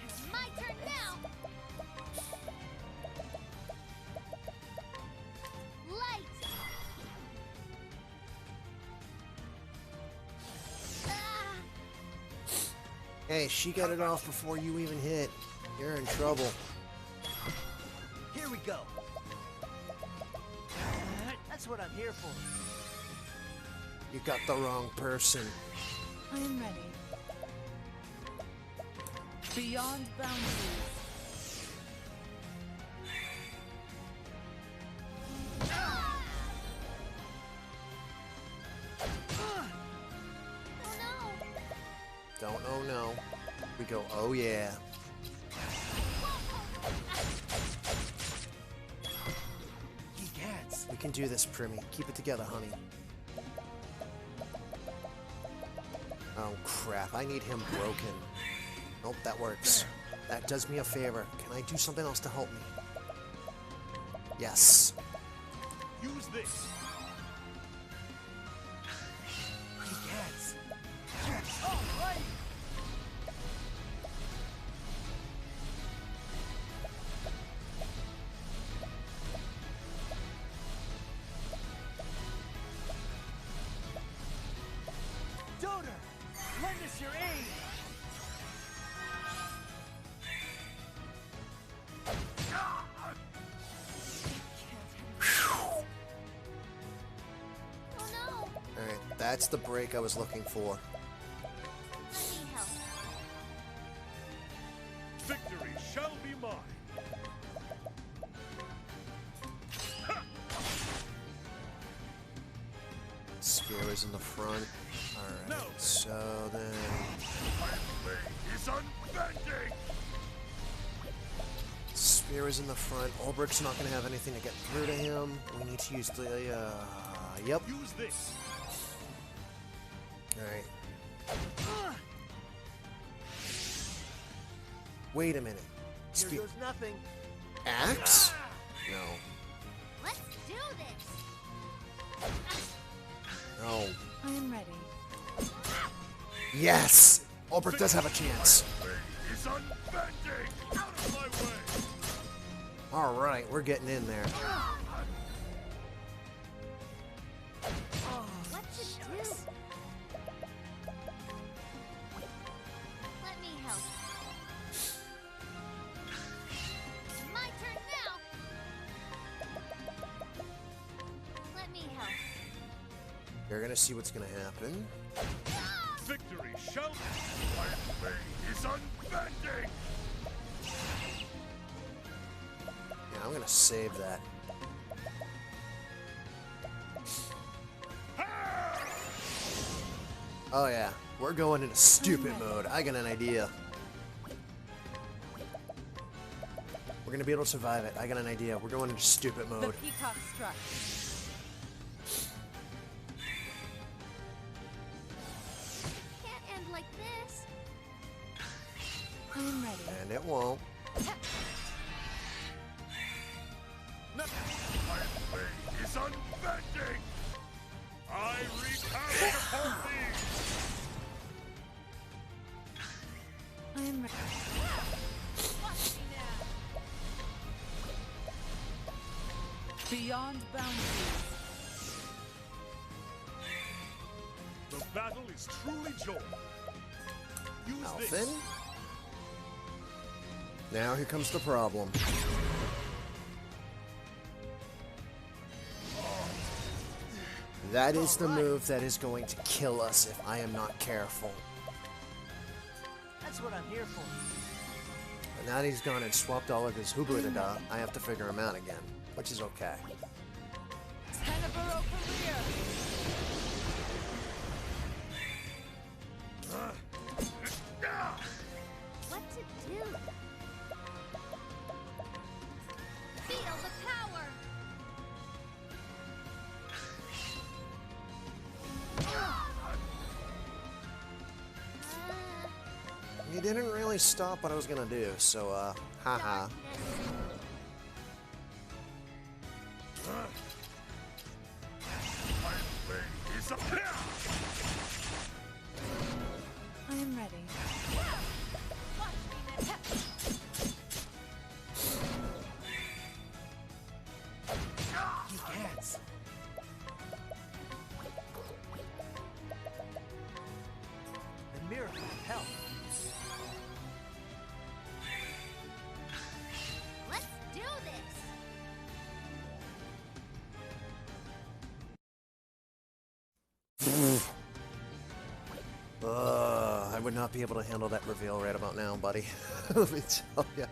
It's my turn now. Light. Ah, Hey, she got it off before you even hit. You're in trouble. Here we go. That's what I'm here for. You got the wrong person. I am ready. Beyond boundaries. oh no. Don't oh no. We go, oh yeah. Egads. We can do this, Primmy. Keep it together, honey. Oh crap, I need him broken. Nope, that works. That does me a favor. Can I do something else to help me? Yes. Use this. Egads. Alright. Donor, lend us your aid. Oh no. Alright, that's the break I was looking for. Let me help. Victory shall be mine. Spear is in the front. Alright, No. so then... My blade is unbending. Spear is in the front. Ulbricht's not going to have anything to get through to him. We need to use the... yep. Use this. Alright. Wait a minute. Here Spear... goes nothing. Axe? No. Let's do this. No. I am ready. Yes! Ulbricht does have a chance. My blade is unbending. Out of my way. Alright, we're getting in there. What to do? Let me help. My turn now. Let me help. You're going to see what's going to happen. Victory shall be. My blade is unbending. Yeah, I'm going to save that. Oh yeah, we're going into stupid mode. I got an idea. We're going to be able to survive it. I got an idea. We're going into stupid The mode. peacock struck. Can't end like this. I am ready. And it won't. My blade is unbending. I wreak havoc upon thee. I am ready. Watch me now. Beyond boundaries. The battle is truly joy. Use Alfin? this. Now here comes the problem. That is the move that is going to kill us if I am not careful. That's what I'm here for. But now that he's gone and swapped all of his hooblada, I have to figure him out again, which is okay. Tenebro career. What to do? Feel the power. He didn't really stop what I was gonna do, so, haha. I am ready. He gets. The miracle of health. Let's do this. I would not be able to handle that reveal right about now, buddy. Let me tell ya.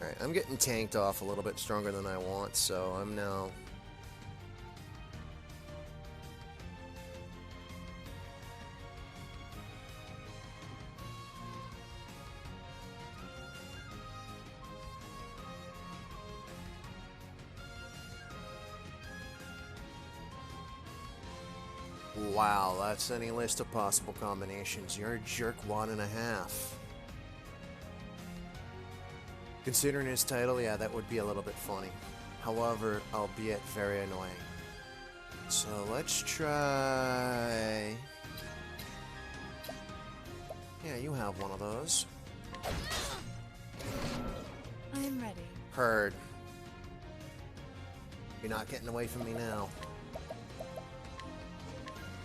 Alright, I'm getting tanked off a little bit stronger than I want, so I'm now... Wow, that's any list of possible combinations. You're a jerk 1.5. Considering his title, yeah, that would be a little bit funny. However, albeit very annoying. So let's try... Yeah, you have one of those. I am ready. Heard. You're not getting away from me now.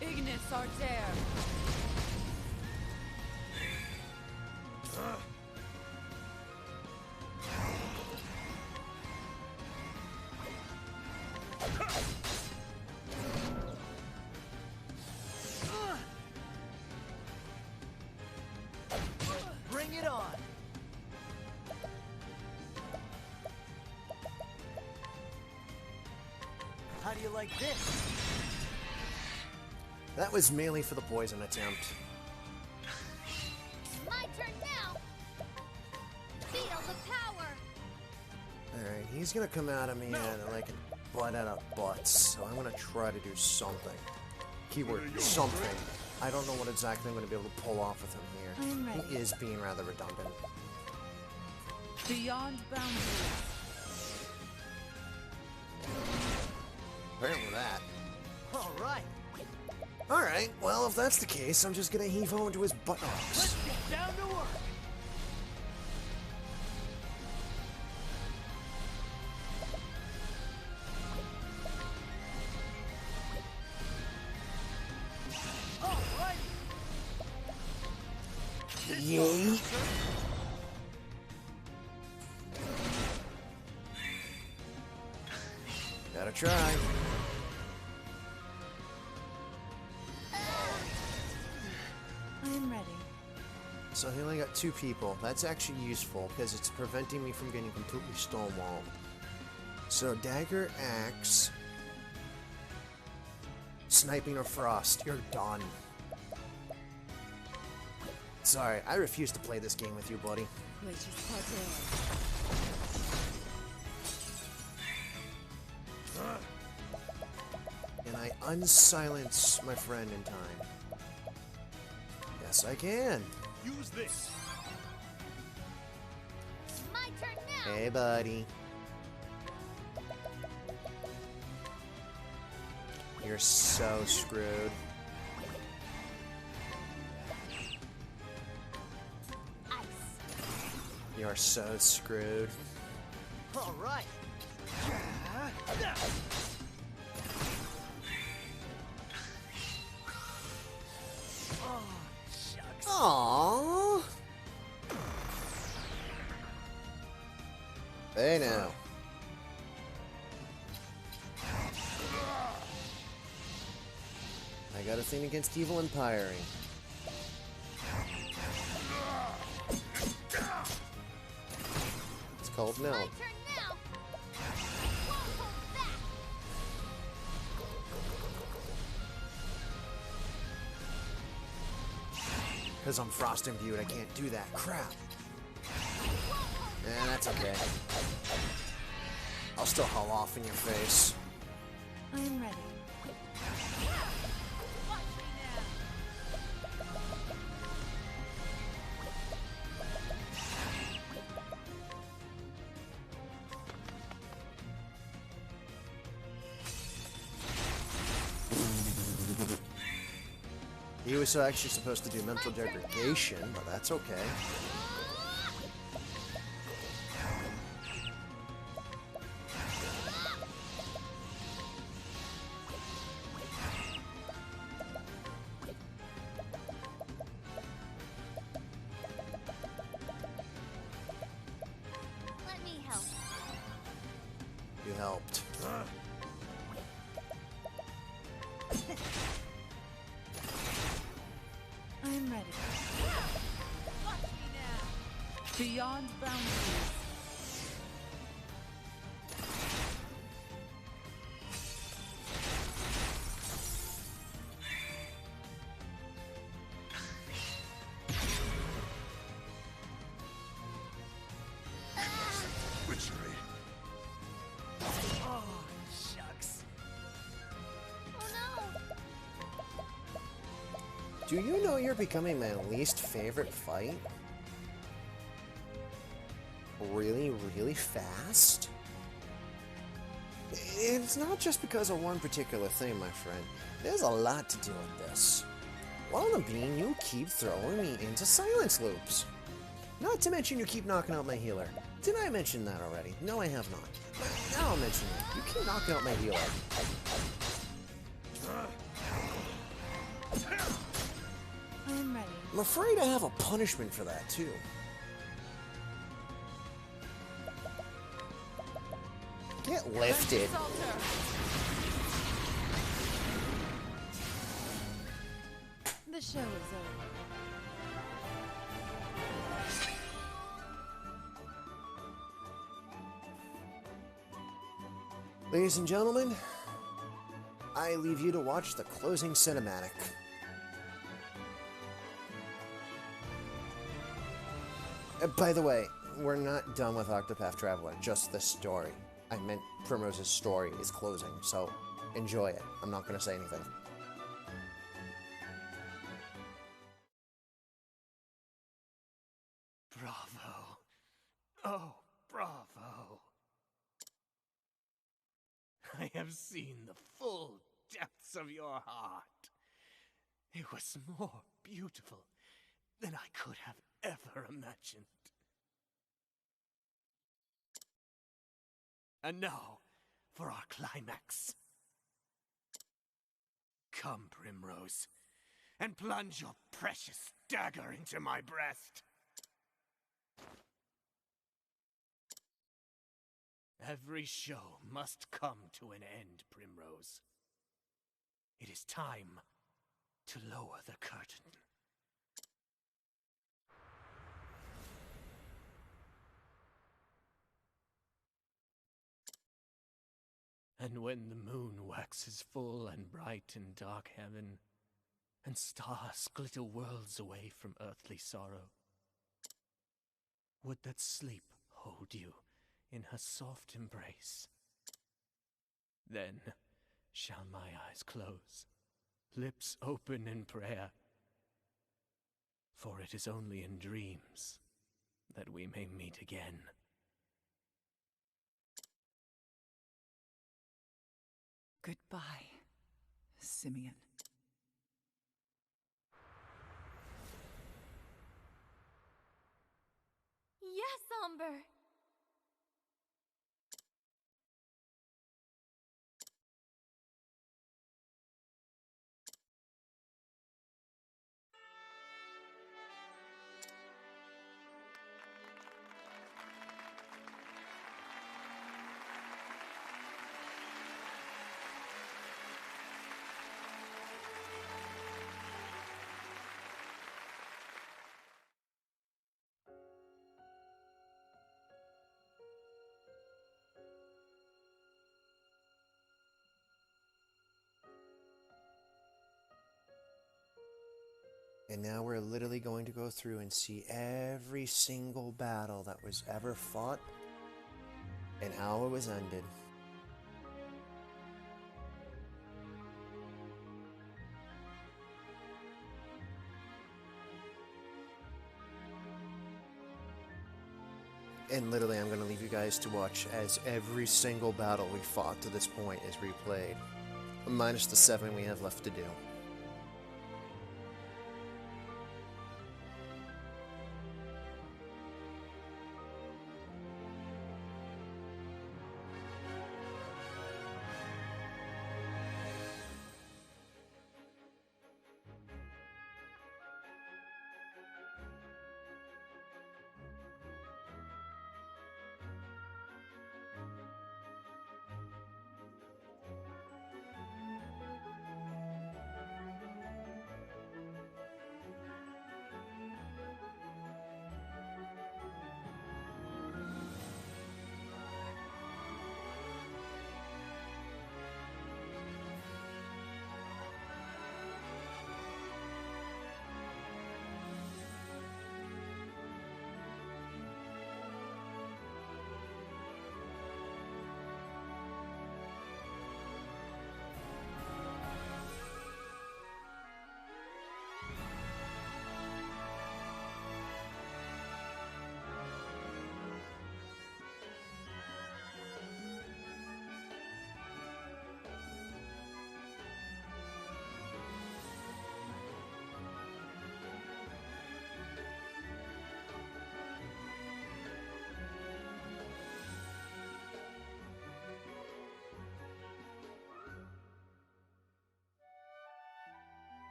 Ignis Arter. Bring it on. How do you like this? That was merely for the poison attempt. My turn now. Feel the power. Alright, he's gonna come out of me and like a butt out of butts, so I'm gonna try to do something. Keyword, something. I don't know what exactly I'm gonna be able to pull off with him I am here. ready. He is being rather redundant. Beyond boundaries. Apparently that. All right. Alright, well, if that's the case, I'm just gonna heave-ho into his buttocks. Let's get down to work. All right. Yay! Gotta try. I am ready. So he only got 2 people. That's actually useful, because it's preventing me from getting completely stonewalled. So, dagger, axe, sniping or frost. You're done. Sorry, I refuse to play this game with you, buddy. Glacius Arter. And I unsilence my friend in time. Yes, I can. Use this. My turn now. Hey, buddy. You're so screwed. Ice. You're so screwed. All right. Oh, shucks. Aww. Hey now. I got a thing against evil empiring. It's called no. My turn now. Won't hold back. Because I'm frost imbued, I can't do that. Crap. And that's It's okay. I'll still haul off in your face. I am ready. He was actually supposed to do mental degradation, but that's okay. Let me help. You helped. I am ready. Beyond boundaries. Witchery. Oh, shucks. Oh no! Do you know you're becoming my least favorite fight? Really, really fast? It's not just because of one particular thing, my friend. There's a lot to do with this. One of them being you keep throwing me into silence loops. Not to mention you keep knocking out my healer. Did I mention that already? No, I have not. Now I'll mention it. You keep knocking out my healer. I am ready. I'm afraid I have a punishment for that, too. Get lifted. The show is over. Ladies and gentlemen, I leave you to watch the closing cinematic. By the way, we're not done with Octopath Traveler, just the story. I meant Primrose's story is closing, so enjoy it. I'm not going to say anything. Bravo. Oh, bravo. I have seen the full depths of your heart. It was more beautiful than I could have ever imagined. And now, for our climax. Come, Primrose, and plunge your precious dagger into my breast. Every show must come to an end, Primrose. It is time to lower the curtain. And when the moon waxes full and bright in dark heaven, and stars glitter worlds away from earthly sorrow, would that sleep hold you in her soft embrace? Then shall my eyes close, lips open in prayer, for it is only in dreams that we may meet again. Goodbye, Simeon. Yes, Umber! And now we're literally going to go through and see every single battle that was ever fought and how it was ended. And literally, I'm going to leave you guys to watch as every single battle we fought to this point is replayed, minus the 7 we have left to do.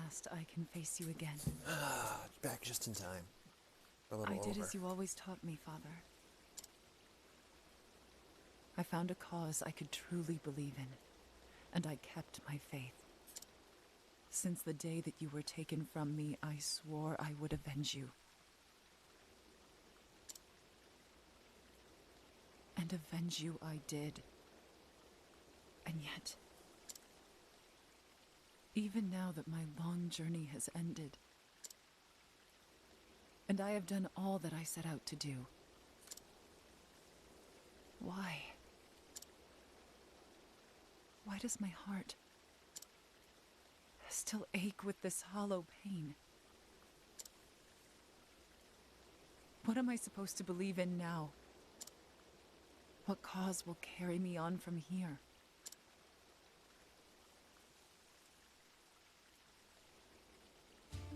last I can face you again. Back just in time. A little I did over. as you always taught me, Father. I found a cause I could truly believe in, and I kept my faith. Since the day that you were taken from me, I swore I would avenge you. And avenge you I did. And yet, even now that my long journey has ended, and I have done all that I set out to do, why? Why does my heart still ache with this hollow pain? What am I supposed to believe in now? What cause will carry me on from here?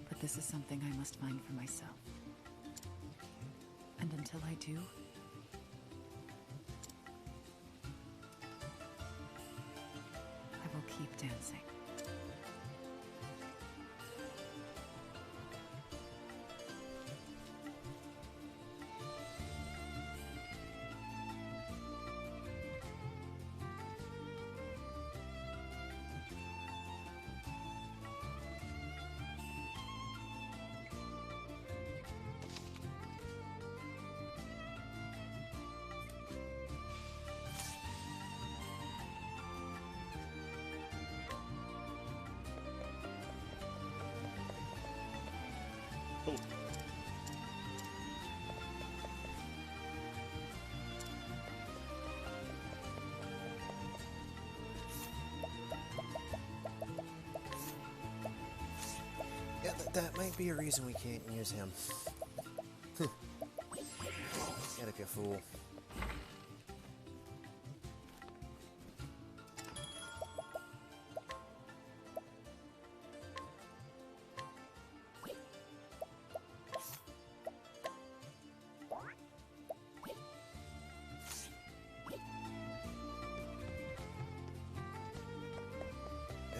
But this is something I must find for myself. And until I do, I will keep dancing. Yeah, that might be a reason we can't use him. Gotta be a fool.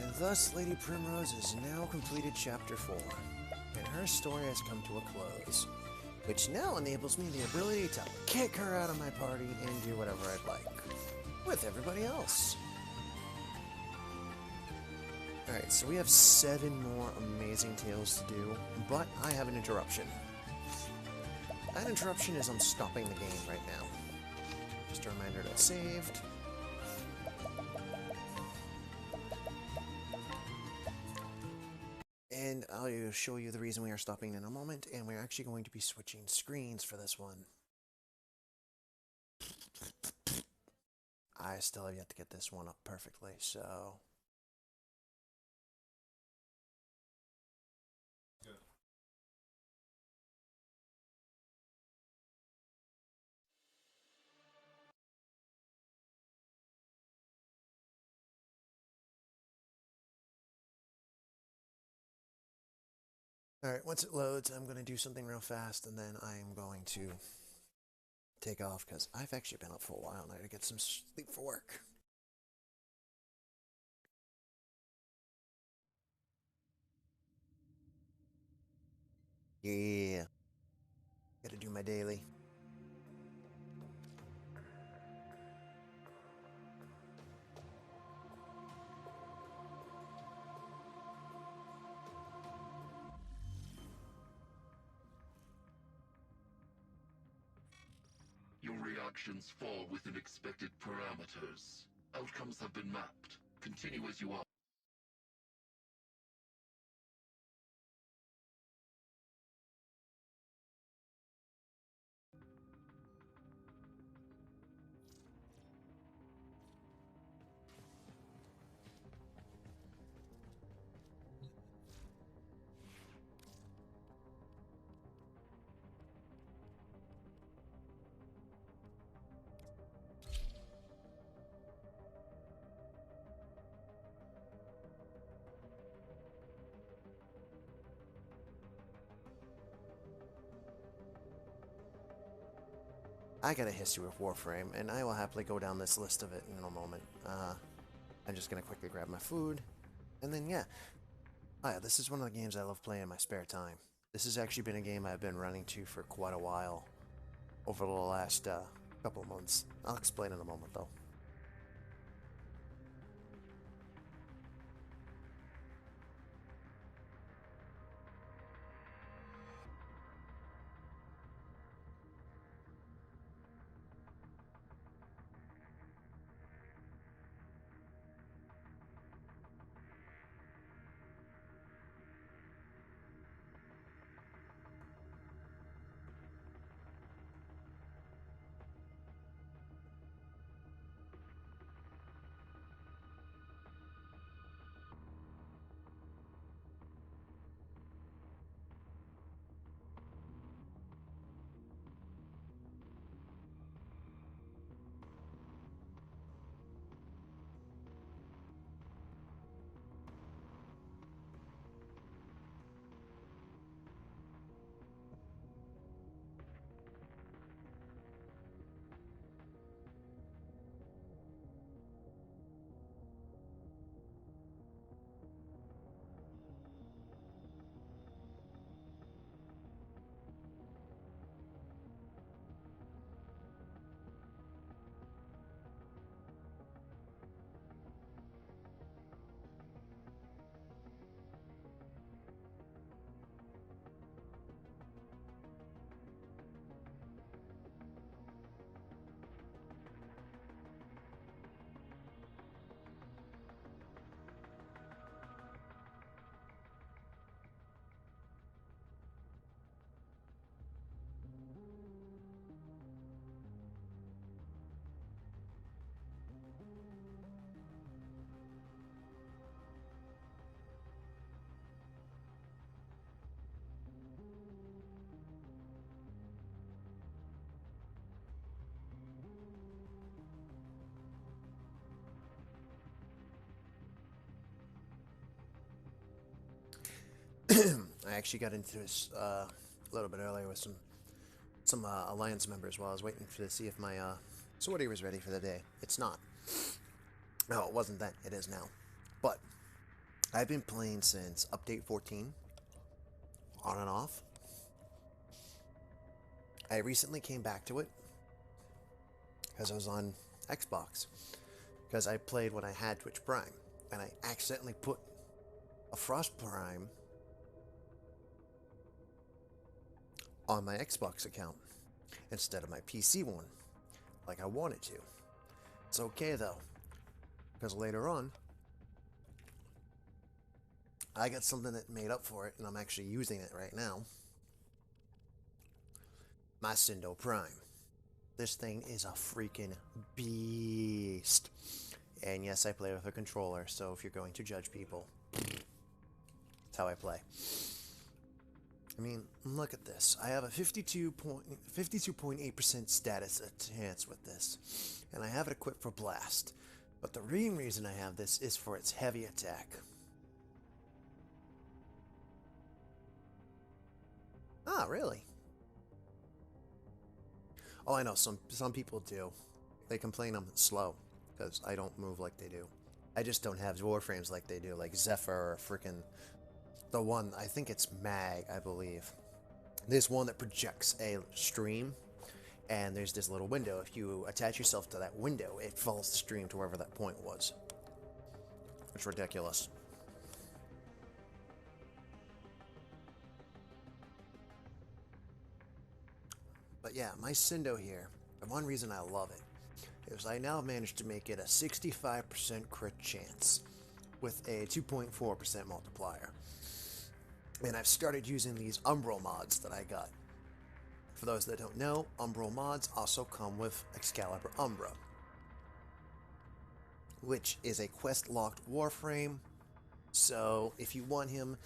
And thus, Lady Primrose has now completed Chapter 4, and her story has come to a close, which now enables me the ability to kick her out of my party and do whatever I'd like, with everybody else. Alright, so we have 7 more amazing tales to do, but I have an interruption. That interruption is I'm stopping the game right now. Just a reminder that saved. And I'll show you the reason we are stopping in a moment, and we're actually going to be switching screens for this one. I still have yet to get this one up perfectly, so... Alright, once it loads, I'm going to do something real fast, and then I'm going to take off, because I've actually been up for a while now to get some sleep for work. Yeah. Gotta do my daily. Your reactions fall within expected parameters. Outcomes have been mapped. Continue as you are. I got a history with Warframe, and I will happily go down this list of it in a moment. I'm just gonna quickly grab my food, and then yeah. Oh yeah, this is one of the games I love playing in my spare time. This has actually been a game I've been running to for quite a while over the last couple of months. I'll explain in a moment though. I actually got into this a little bit earlier with some alliance members while I was waiting to see if my sortie was ready for the day. It's not. No, it wasn't then. It is now. But I've been playing since update 14, on and off. I recently came back to it because I was on Xbox, because I played when I had Twitch Prime, and I accidentally put a Frost Prime on my Xbox account instead of my PC one, like I wanted to. It's okay though, because later on I got something that made up for it, and I'm actually using it right now. My Sindo Prime. This thing is a freaking beast. And yes, I play with a controller, so if you're going to judge people, that's how I play. I mean, look at this. I have a 52.8% status chance with this, and I have it equipped for blast. But the main reason I have this is for its heavy attack. Ah, really? Oh, I know. Some people do. They complain I'm slow because I don't move like they do. I just don't have warframes like they do, like Zephyr or freaking the one. I think it's Mag, I believe. There's one that projects a stream, and there's this little window. If you attach yourself to that window, it follows the stream to wherever that point was. It's ridiculous. But yeah, my Sindo here, the one reason I love it is I now managed to make it a 65% crit chance with a 2.4% multiplier. And I've started using these Umbral mods that I got. For those that don't know, Umbral mods also come with Excalibur Umbra, which is a quest-locked warframe. So if you want him,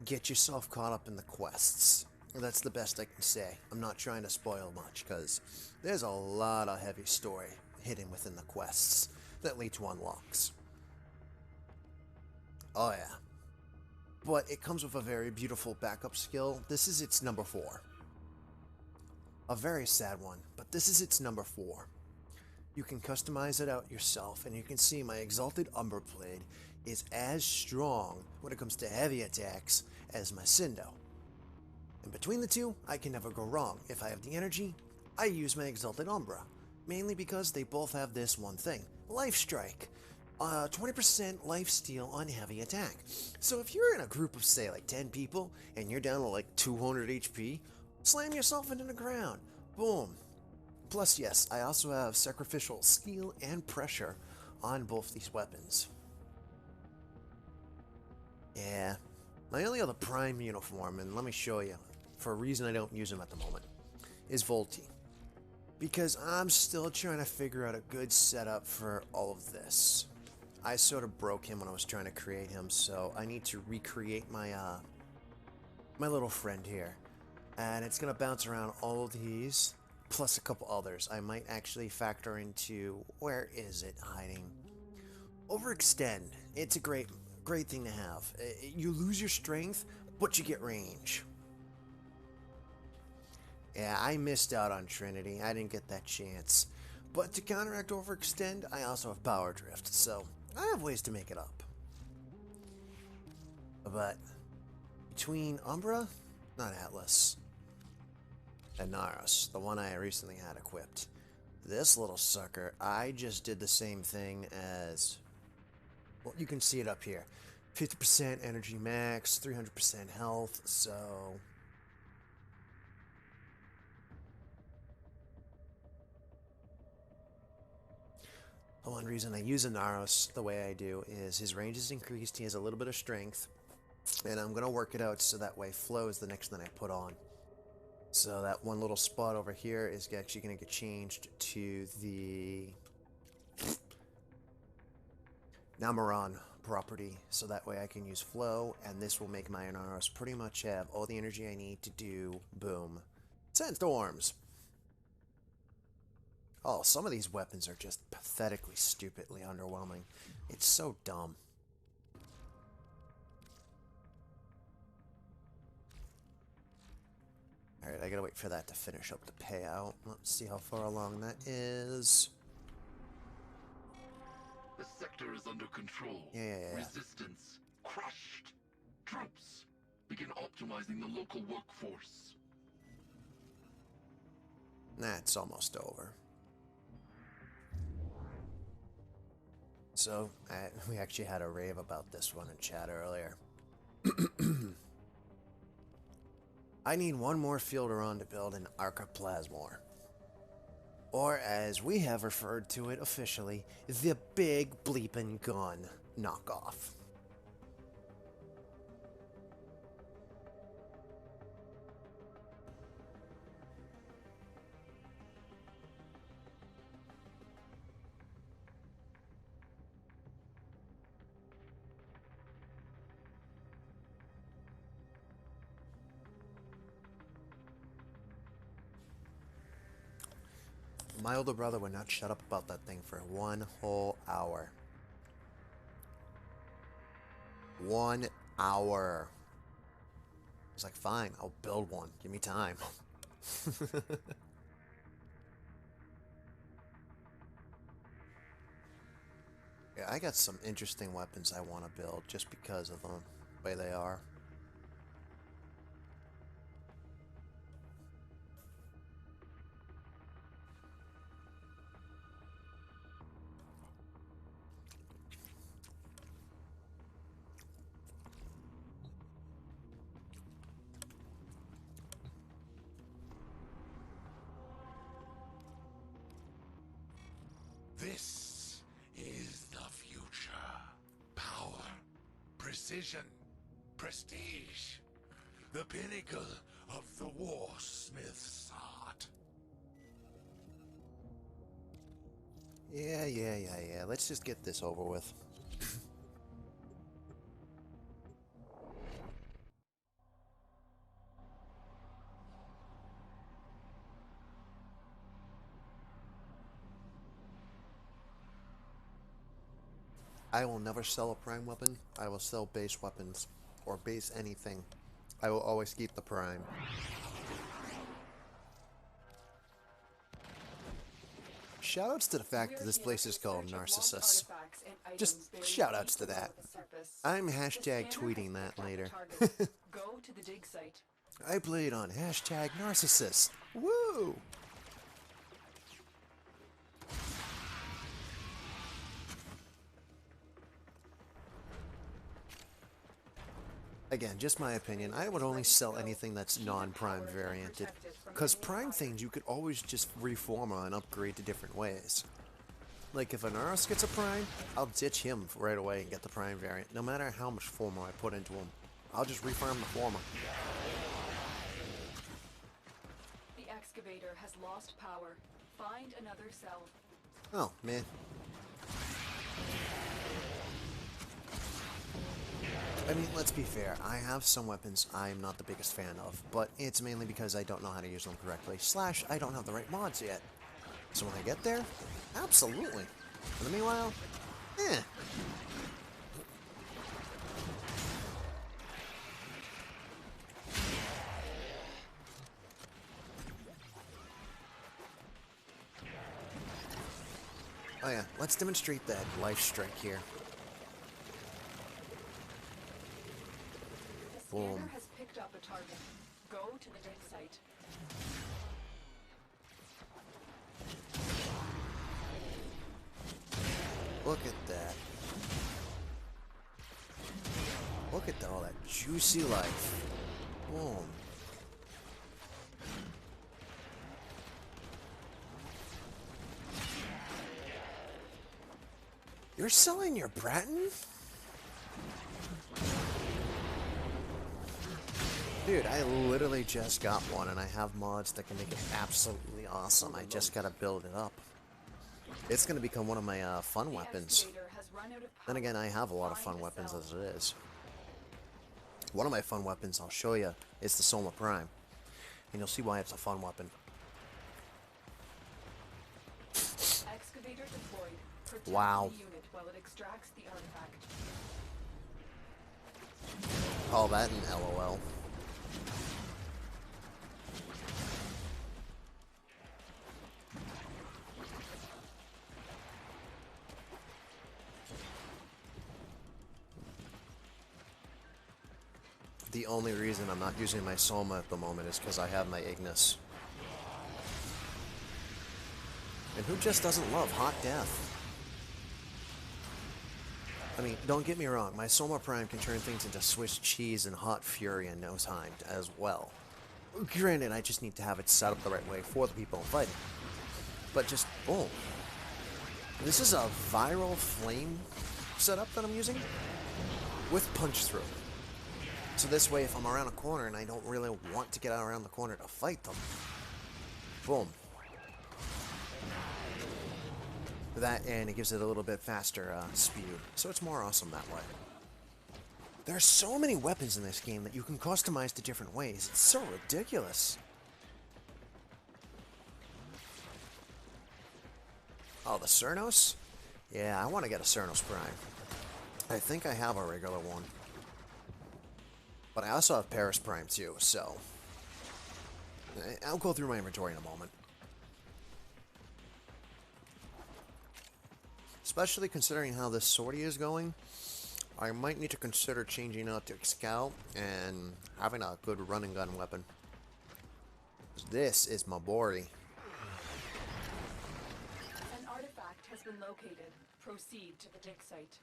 get yourself caught up in the quests. That's the best I can say. I'm not trying to spoil much, because there's a lot of heavy story hidden within the quests that lead to unlocks. Oh yeah. But it comes with a very beautiful backup skill. This is its number 4. A very sad one, but this is its number 4. You can customize it out yourself, and you can see my Exalted Umber Blade is as strong when it comes to heavy attacks as my Cindo. And between the two, I can never go wrong. If I have the energy, I use my Exalted Umbra, mainly because they both have this one thing, Life Strike. 20% life steal on heavy attack. So if you're in a group of, say, like 10 people, and you're down to like 200 HP, slam yourself into the ground. Boom. Plus, yes, I also have Sacrificial Skill and Pressure on both these weapons. Yeah, my only other Prime uniform, and let me show you, for a reason I don't use him at the moment, is Volti. Because I'm still trying to figure out a good setup for all of this. I sort of broke him when I was trying to create him, so I need to recreate my my little friend here. And it's going to bounce around all of these, plus a couple others. I might actually factor into, where is it hiding? Overextend. It's a great thing to have. You lose your strength, but you get range. Yeah, I missed out on Trinity. I didn't get that chance. But to counteract Overextend, I also have Power Drift, so I have ways to make it up. But between Umbra, not Atlas, and Naros, the one I recently had equipped, this little sucker, I just did the same thing as, well, you can see it up here. 50% energy max, 300% health, so the one reason I use a Naros the way I do is his range is increased, he has a little bit of strength, and I'm going to work it out so that way Flow is the next thing I put on. So that one little spot over here is actually going to get changed to the Namaron property, so that way I can use Flow, and this will make my Naros pretty much have all the energy I need to do, boom, Sandstorms! Oh, some of these weapons are just pathetically, stupidly underwhelming. It's so dumb. Alright, I gotta wait for that to finish up the payout. Let's see how far along that is. The sector is under control. Yeah. Resistance crushed. Troops, begin optimizing the local workforce. That's almost over. So, we actually had a rave about this one in chat earlier. I need one more Fielderon to build an Archiplasmor. Or, as we have referred to it officially, the Big Bleepin' Gun knockoff. My older brother would not shut up about that thing for 1 whole hour. 1 hour. He's like, fine, I'll build one. Give me time. Yeah, I got some interesting weapons I want to build just because of the way they are. This is the future. Power, precision, prestige. The pinnacle of the warsmith's art. Yeah. Let's just get this over with. I will never sell a prime weapon. I will sell base weapons. Or base anything. I will always keep the prime. Shoutouts to the fact that this place is called Narcissus. Just shout outs to that. I'm hashtag tweeting that later. Go to the dig site. I played on hashtag narcissist. Woo! Again, just my opinion, I would only sell anything that's non-prime varianted. Because prime things you could always just reform and upgrade to different ways. Like if an Urus gets a prime, I'll ditch him right away and get the prime variant, no matter how much former I put into him. I'll just refarm the former. The excavator has lost power. Find another cell. Oh, man. I mean, let's be fair. I have some weapons I'm not the biggest fan of, but it's mainly because I don't know how to use them correctly. Slash, I don't have the right mods yet. So when I get there, absolutely. In the meanwhile, eh. Oh yeah, let's demonstrate that life strike here. The scanner has picked up a target. Go to the dig site. Look at that. Look at all that juicy life. Boom. You're selling your Bratton? Dude, I literally just got one and I have mods that can make it absolutely awesome. I just gotta build it up. It's gonna become one of my fun weapons. Then again, I have a lot of fun weapons as it is. One of my fun weapons, I'll show you, is the Soma Prime. And you'll see why it's a fun weapon. Excavator deployed. Protect Wow. the unit while it extracts the artifact. Call that an LOL. The only reason I'm not using my Soma at the moment is because I have my Ignis. And who just doesn't love hot death? I mean, don't get me wrong, my Soma Prime can turn things into Swiss cheese and hot fury in no time as well. Granted, I just need to have it set up the right way for the people I'm fighting. But just, boom. This is a viral flame setup that I'm using with punch through. So this way, if I'm around a corner and I don't really want to get out around the corner to fight them, boom. That, and it gives it a little bit faster speed, so it's more awesome that way. There are so many weapons in this game that you can customize to different ways. It's so ridiculous. Oh, the Cernos? Yeah, I want to get a Cernos Prime. I think I have a regular one. But I also have Paris Prime too, so I'll go through my inventory in a moment. Especially considering how this sortie is going, I might need to consider changing out to Scout and having a good run and gun weapon. This is my boy. An artifact has been located. Proceed to the dig site.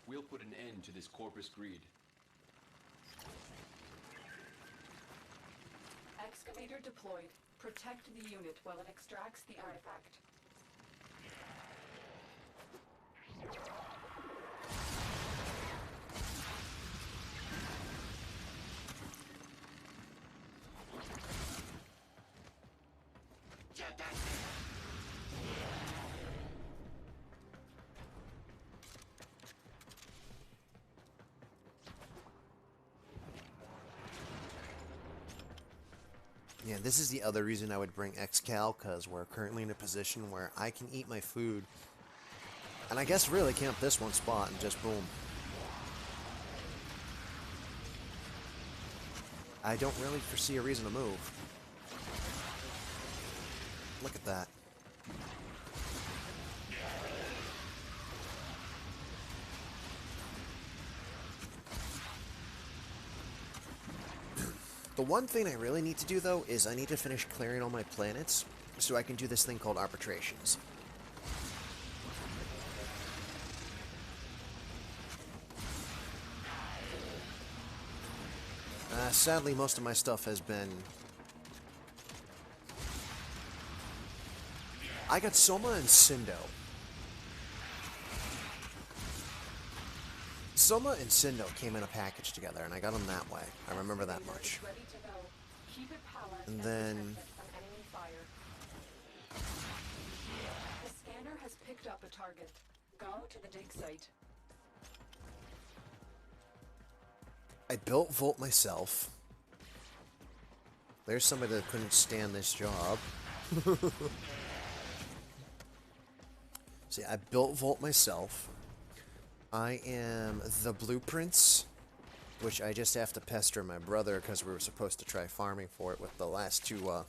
We'll put an end to this corpus greed. Excavator deployed. Protect the unit while it extracts the artifact. Yeah, this is the other reason I would bring Xcal, because we're currently in a position where I can eat my food. And I guess really camp this one spot and just boom. I don't really foresee a reason to move. Look at that. The one thing I really need to do, though, is I need to finish clearing all my planets so I can do this thing called arbitrations. Sadly, most of my stuff has been... I got Soma and Cindo. Soma and Cindo came in a package together, and I got them that way. I remember that much. And then... The scanner has picked up a target. Go to the dig site. I built Volt myself. There's somebody that couldn't stand this job. See, I built Volt myself. I am the blueprints, which I just have to pester my brother because we were supposed to try farming for it with the last two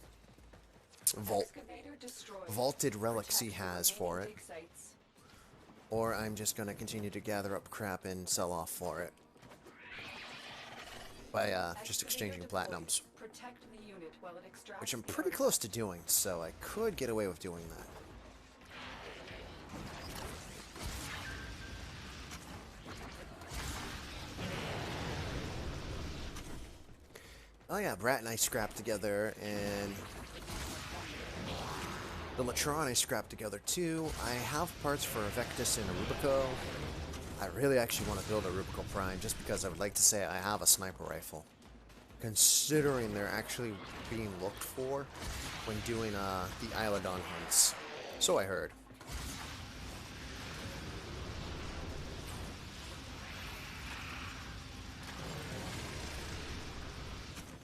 vaulted relics he has for it. Or I'm just going to continue to gather up crap and sell off for it. By just exchanging platinums. Which I'm pretty close to doing, so I could get away with doing that. Oh yeah, Brat and I scrapped together, and the Latron I scrapped together too. I have parts for a Vectis and a Rubico. I really actually want to build a Rubico Prime just because I would like to say I have a sniper rifle. Considering they're actually being looked for when doing the Isladon hunts. So I heard.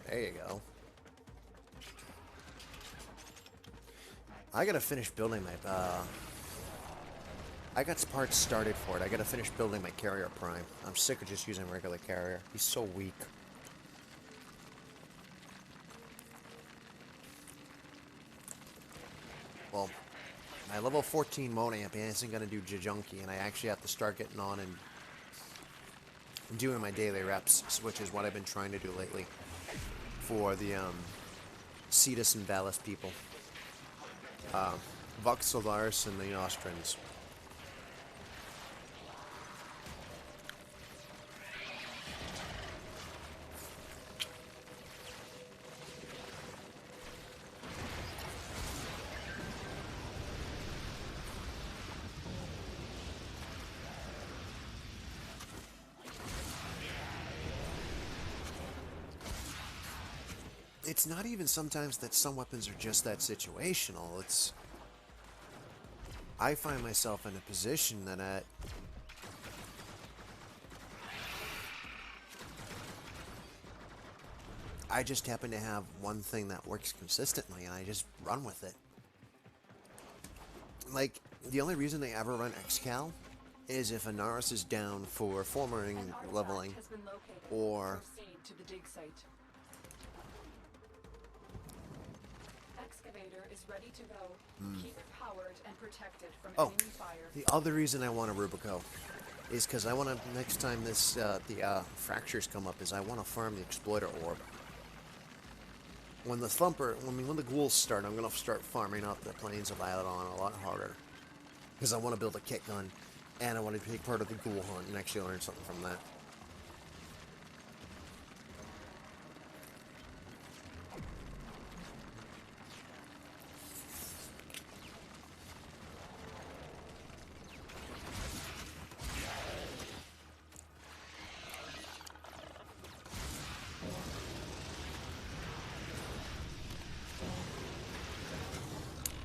There you go. I gotta finish building my, I got parts started for it. I gotta finish building my Carrier Prime. I'm sick of just using regular Carrier. He's so weak. Well, my level 14 Monamp isn't gonna do Jajunky, and I actually have to start getting on and doing my daily reps, which is what I've been trying to do lately for the Cetus and Valis people. Vux, Solaris, and the Austrians. It's not even sometimes that some weapons are just that situational. It's... I find myself in a position that I just happen to have one thing that works consistently, and I just run with it. Like, the only reason they ever run Excal is if Anaris is down for formering leveling, or... Is ready to go. Keep it powered and protected from Oh, enemy fire. the other reason I want a Rubico is because I want to, next time this, the fractures come up, is I want to farm the Exploiter Orb. When the Thumper, when the ghouls start, I'm going to start farming up the Plains of Isladon a lot harder. Because I want to build a kit gun, and I want to take part of the ghoul hunt and actually learn something from that.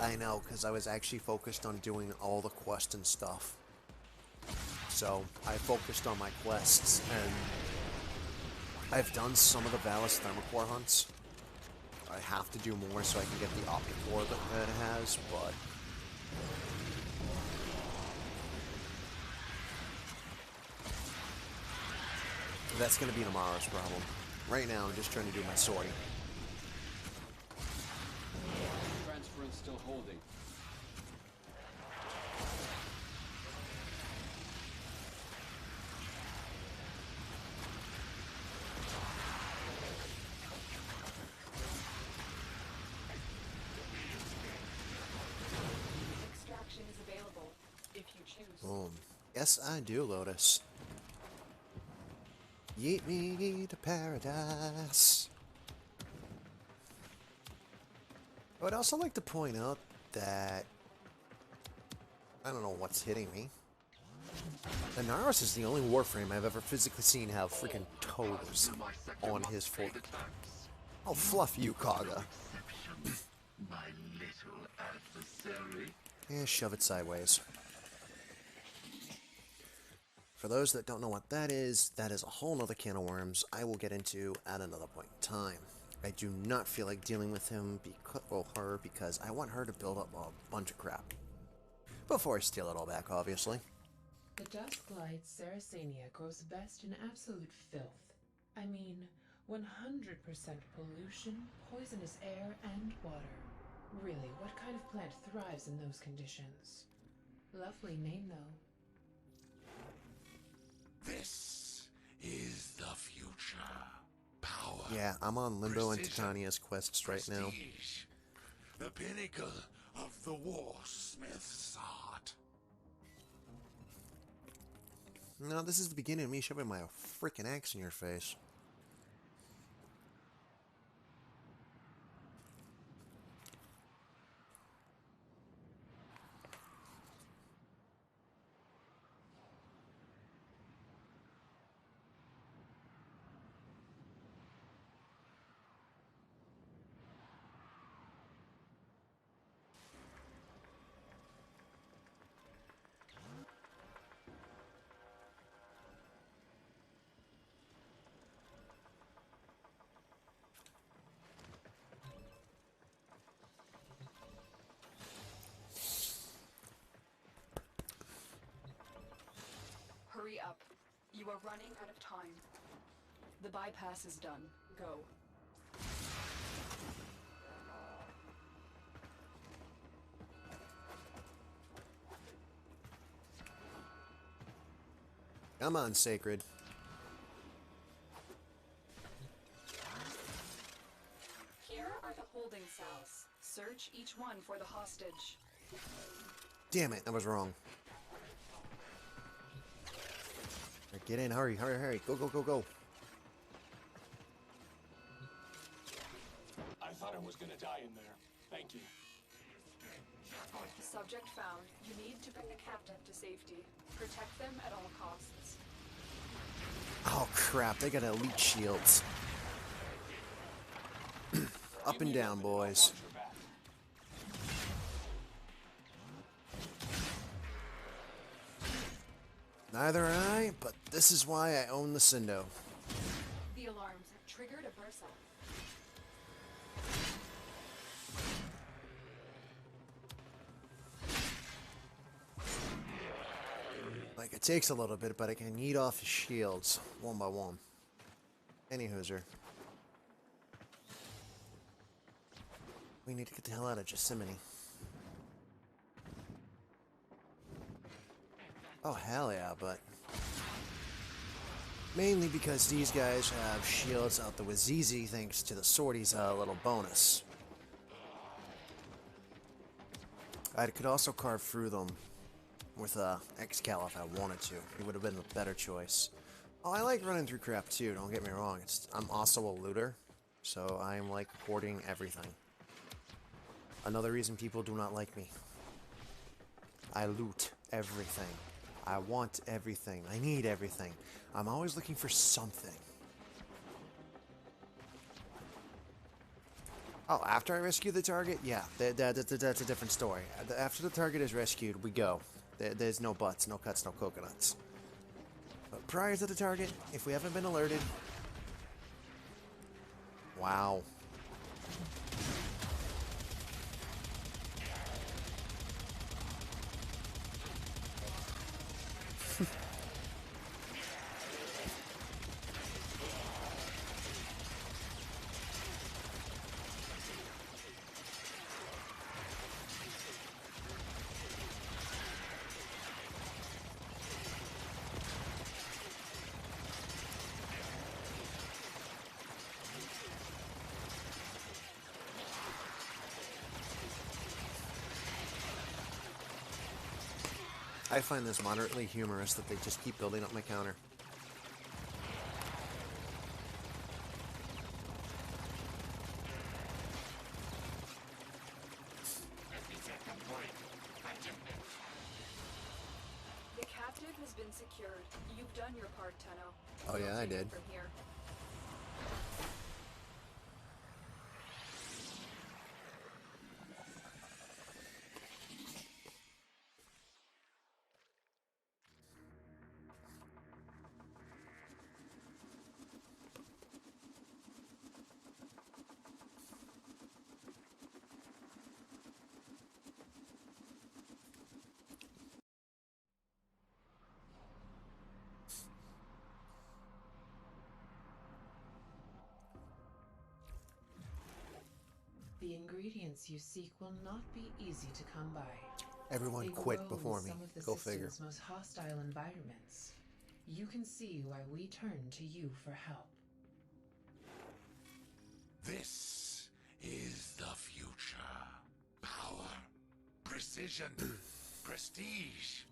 I know, because I was actually focused on doing all the quests and stuff. So, I focused on my quests, and I've done some of the Valis Thermocore hunts. I have to do more so I can get the Optic Orb that it has, but... that's going to be tomorrow's problem. Right now, I'm just trying to do my sorting. Transference still holding. if you choose. Boom. Yes, I do, Lotus. Yeet me to paradise. I would also like to point out that I don't know what's hitting me. Anaris is the only Warframe I've ever physically seen have freaking toes on his foot. I'll fluff you, Kaga. My little adversary. Yeah, shove it sideways. For those that don't know what that is a whole nother can of worms I will get into at another point in time. I do not feel like dealing with him or her because I want her to build up a bunch of crap. Before I steal it all back, obviously. The Dusklight Saracenia grows best in absolute filth. I mean, 100% pollution, poisonous air, and water. Really, what kind of plant thrives in those conditions? Lovely name, though. This is the future. Power. Yeah, I'm on Limbo and precision, Titania's quests right now. prestige, the pinnacle of the warsmith's art. No, this is the beginning of me shoving my freaking axe in your face. Hurry up. You are running out of time. The bypass is done. Go. Come on, Sacred. Here are the holding cells. Search each one for the hostage. Damn it, I was wrong. Get in, hurry, hurry, hurry. Go, go, go, go. I thought I was gonna die in there. Thank you. Subject found. You need to bring the captain to safety. Protect them at all costs. Oh crap, they got elite shields. Up and down, boys. Neither am I, but this is why I own the Sindo. The alarms have triggered a burst. Like, it takes a little bit, but I can eat off his shields one by one. Any hooser. We need to get the hell out of Gethsemane. Oh, hell yeah, but... mainly because these guys have shields out the Wazizi thanks to the Swordie's little bonus. I could also carve through them with Excalibur if I wanted to. It would have been a better choice. Oh, I like running through crap too, don't get me wrong. I'm also a looter, so I'm like hoarding everything. Another reason people do not like me. I loot everything. I want everything. I need everything. I'm always looking for something. Oh, after I rescue the target? Yeah, that's a different story. After the target is rescued, we go. There's no buts, no cuts, no coconuts. But prior to the target, if we haven't been alerted... Wow. I find this moderately humorous that they just keep building up my counter. The captive has been secured. You've done your part, Tenno. Oh yeah, I did. From here. The ingredients you seek will not be easy to come by. Everyone They quit grow before in me. some of the Go figure. system's most hostile environments. You can see why we turn to you for help. This is the future. Power, precision, prestige.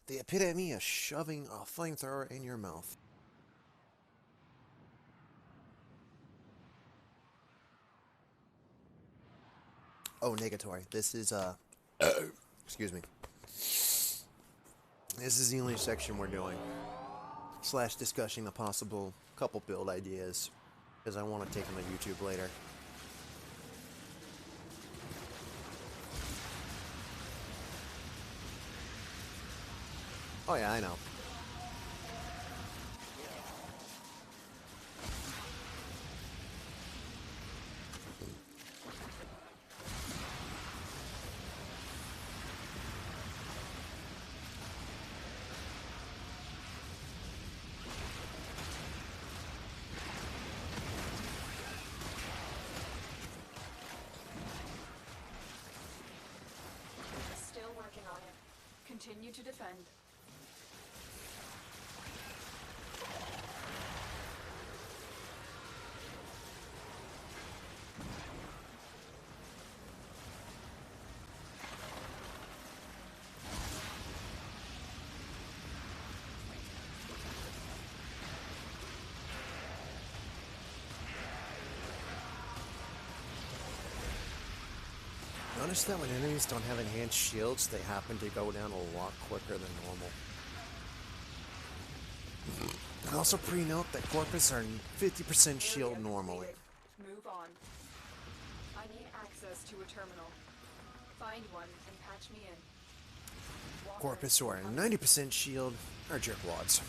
The epitome of shoving a flamethrower in your mouth. Oh, negatory. This is, excuse me. This is the only section we're doing. / discussing the possible couple build ideas. Because I want to take them to YouTube later. Oh yeah, I know. Still working on it. Continue to defend. Notice that when enemies don't have enhanced shields, they happen to go down a lot quicker than normal. And also pre-note that Corpus are 50% shield normally. Move on. I need access to a terminal. Find one and patch me in. Walker, Corpus who are 90% shield are jerkwads.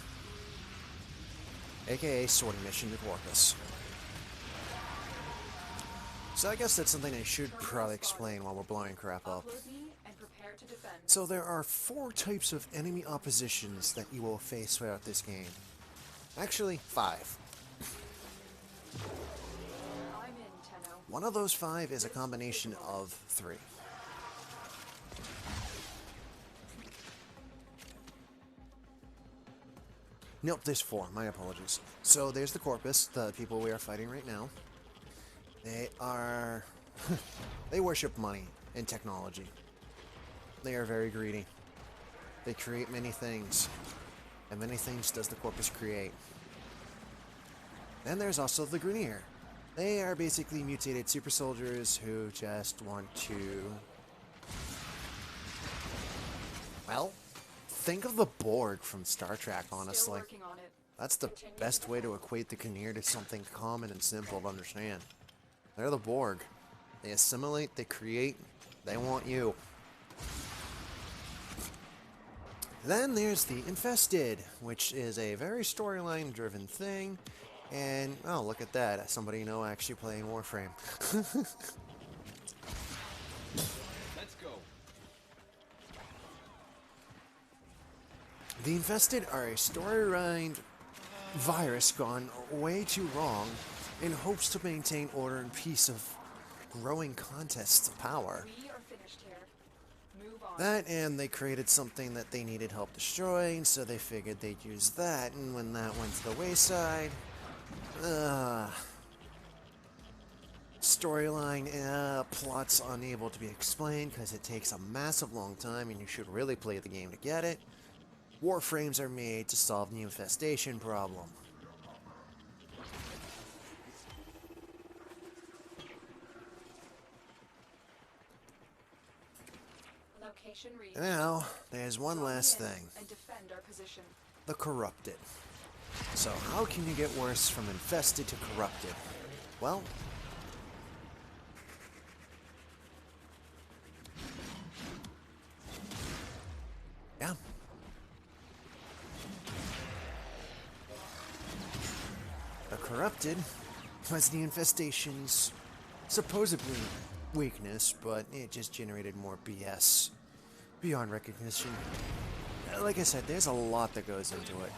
AKA sorting mission to Corpus. So I guess that's something I should probably explain while we're blowing crap up. upload me and prepare to defend. So there are 4 types of enemy oppositions that you will face throughout this game. Actually, 5. I'm in, Tenno. One of those 5 is a combination of 3. Nope, there's 4. My apologies. So there's the Corpus, the people we are fighting right now. They are... they worship money and technology. They are very greedy. They create many things. And many things does the Corpus create. Then there's also the Grenier. They are basically mutated super soldiers who just want to... well, think of the Borg from Star Trek, honestly. Still working on it. That's the best way to equate the Grenier to something common and simple to understand. They're the Borg. They assimilate, they create, they want you. Then there's the Infested, which is a very storyline driven thing. And, oh, look at that. Somebody you know actually playing Warframe. Let's go. The Infested are a storyline virus gone way too wrong in hopes to maintain order and peace of growing contests of power. We are finished here. Move on. That, and they created something that they needed help destroying, so they figured they'd use that, and when that went to the wayside... Storyline, plot's unable to be explained because it takes a massive long time and you should really play the game to get it. Warframes are made to solve the infestation problem. Location reached. Now, there's one last thing. And defend our position. The corrupted. So how can you get worse from infested to corrupted? Well, yeah. The corrupted was the infestation's supposedly weakness, but it just generated more BS beyond recognition. Like I said, there's a lot that goes into it.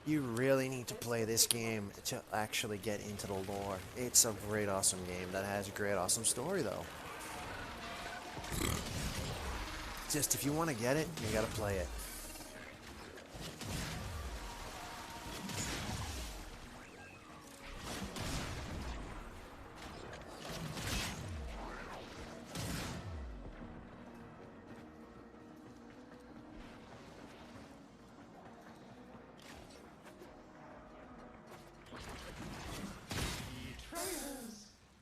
You really need to play this game to actually get into the lore. It's a great, awesome game that has a great, awesome story, though. Just if you want to get it, you gotta play it.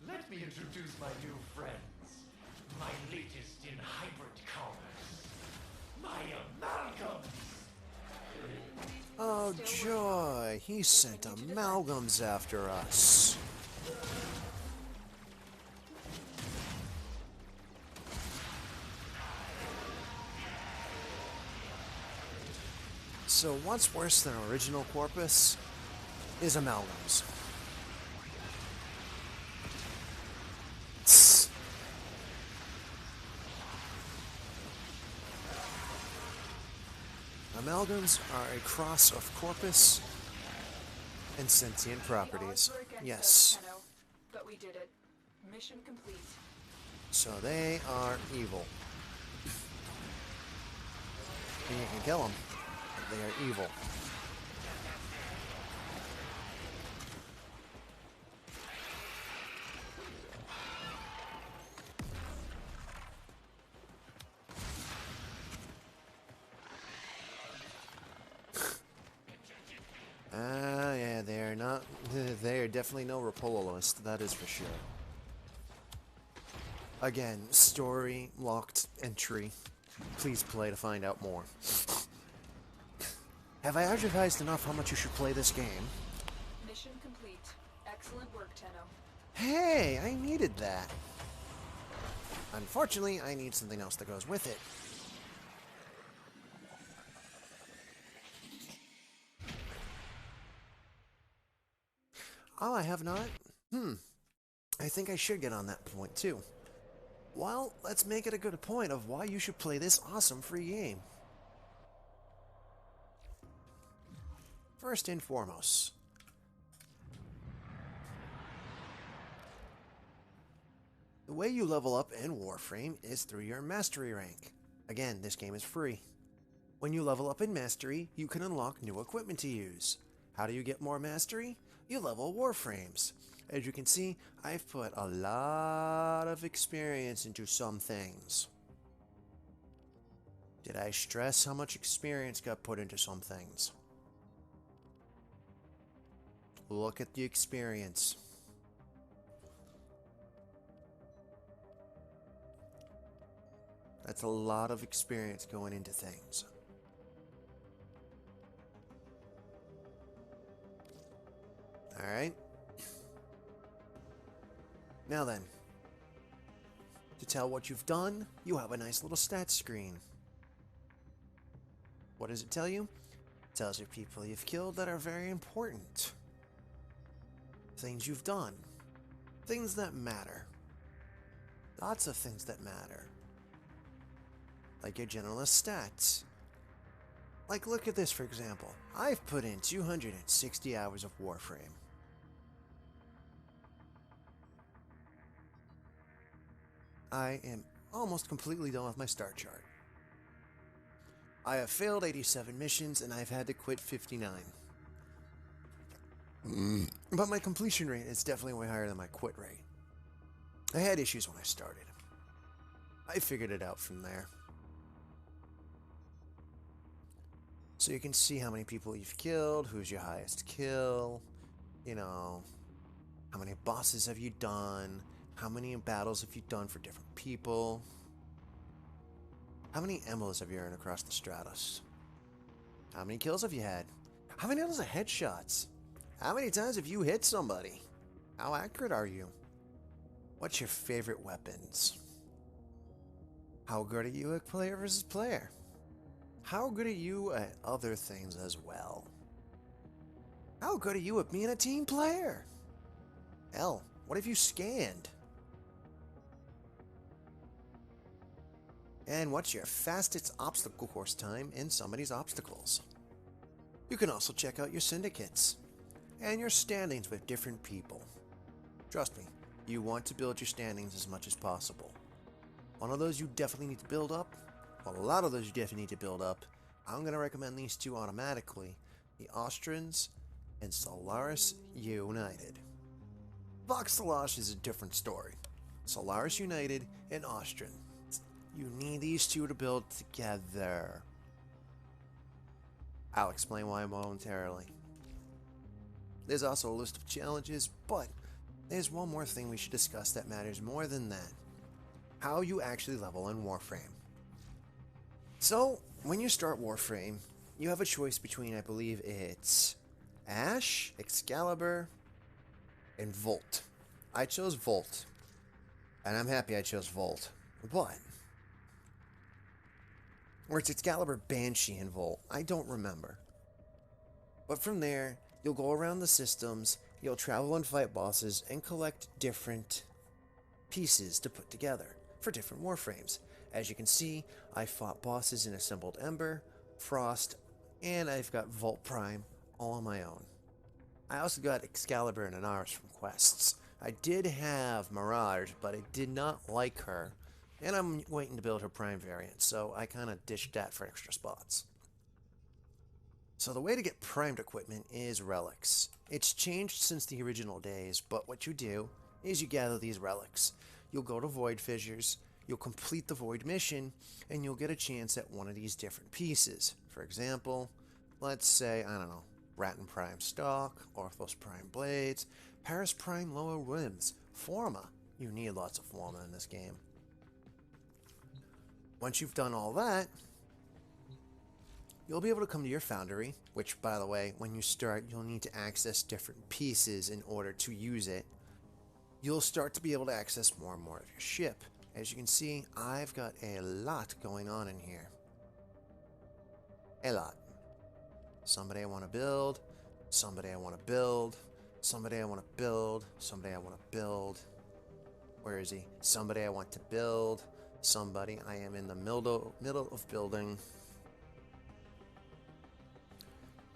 Let me introduce my new friends. My latest in hybrid commerce. My amalgams! Oh, joy! He sent amalgams after us. So what's worse than original corpus is amalgams. Amalgams are a cross of corpus and sentient properties. Yes. But we did it. Mission complete. So they are evil. And you can kill them. They are evil. Yeah, they're not. They are definitely no Rapololist, that is for sure. Again, story locked entry. Please play to find out more. Have I advertised enough how much you should play this game? Mission complete. Excellent work, Tenno. Hey, I needed that. Unfortunately, I need something else that goes with it. Oh, I have not? I think I should get on that point, too. Well, let's make it a good point of why you should play this awesome free game. First and foremost, the way you level up in Warframe is through your mastery rank. Again, this game is free. When you level up in mastery, you can unlock new equipment to use. How do you get more mastery? You level Warframes. As you can see, I've put a lot of experience into some things. Did I stress how much experience got put into some things? Look at the experience. That's a lot of experience going into things. Alright. Now then, to tell what you've done, you have a nice little stats screen. What does it tell you? It tells you people you've killed that are very important. Things you've done. Things that matter. Lots of things that matter. Like your generalist stats. Like, look at this, for example. I've put in 260 hours of Warframe. I am almost completely done with my star chart. I have failed 87 missions and I've had to quit 59. But my completion rate is definitely way higher than my quit rate. I had issues when I started. I figured it out from there. So you can see how many people you've killed, who's your highest kill, you know, how many bosses have you done, how many battles have you done for different people, how many emeralds have you earned across the Stratos, how many kills have you had, how many of those are headshots, how many times have you hit somebody, how accurate are you, what's your favorite weapons, how good are you at player versus player, how good are you at other things as well, how good are you at being a team player, hell, what have you scanned? And what's your fastest obstacle course time in somebody's obstacles? You can also check out your syndicates and your standings with different people. Trust me, you want to build your standings as much as possible. One of those you definitely need to build up, well, a lot of those you definitely need to build up. I'm going to recommend these two automatically, the Austrians and Solaris United. Voxelosh is a different story. Solaris United and Austrian. You need these two to build together. I'll explain why momentarily. There's also a list of challenges, but there's one more thing we should discuss that matters more than that. How you actually level in Warframe. So, when you start Warframe, you have a choice between, I believe it's Ash, Excalibur, and Volt. I chose Volt, and I'm happy I chose Volt, but or it's Excalibur, Banshee, and Volt. I don't remember. But from there, you'll go around the systems, you'll travel and fight bosses, and collect different pieces to put together for different Warframes. As you can see, I fought bosses in Assembled Ember, Frost, and I've got Volt Prime all on my own. I also got Excalibur and Inaris from quests. I did have Mirage, but I did not like her. And I'm waiting to build her Prime variant, so I kind of dished that for extra spots. So the way to get primed equipment is relics. It's changed since the original days, but what you do is you gather these relics. You'll go to Void Fissures, you'll complete the Void mission, and you'll get a chance at one of these different pieces. For example, let's say, I don't know, Rattan Prime Stock, Orthos Prime Blades, Paris Prime Lower Limbs, Forma. You need lots of Forma in this game. Once you've done all that, you'll be able to come to your foundry, which, by the way, when you start, you'll need to access different pieces in order to use it. You'll start to be able to access more and more of your ship. As you can see, I've got a lot going on in here. A lot. Somebody I want to build, somebody I want to build, somebody I want to build, somebody I want to build. Where is he? Somebody I want to build. Somebody I am in the middle of building.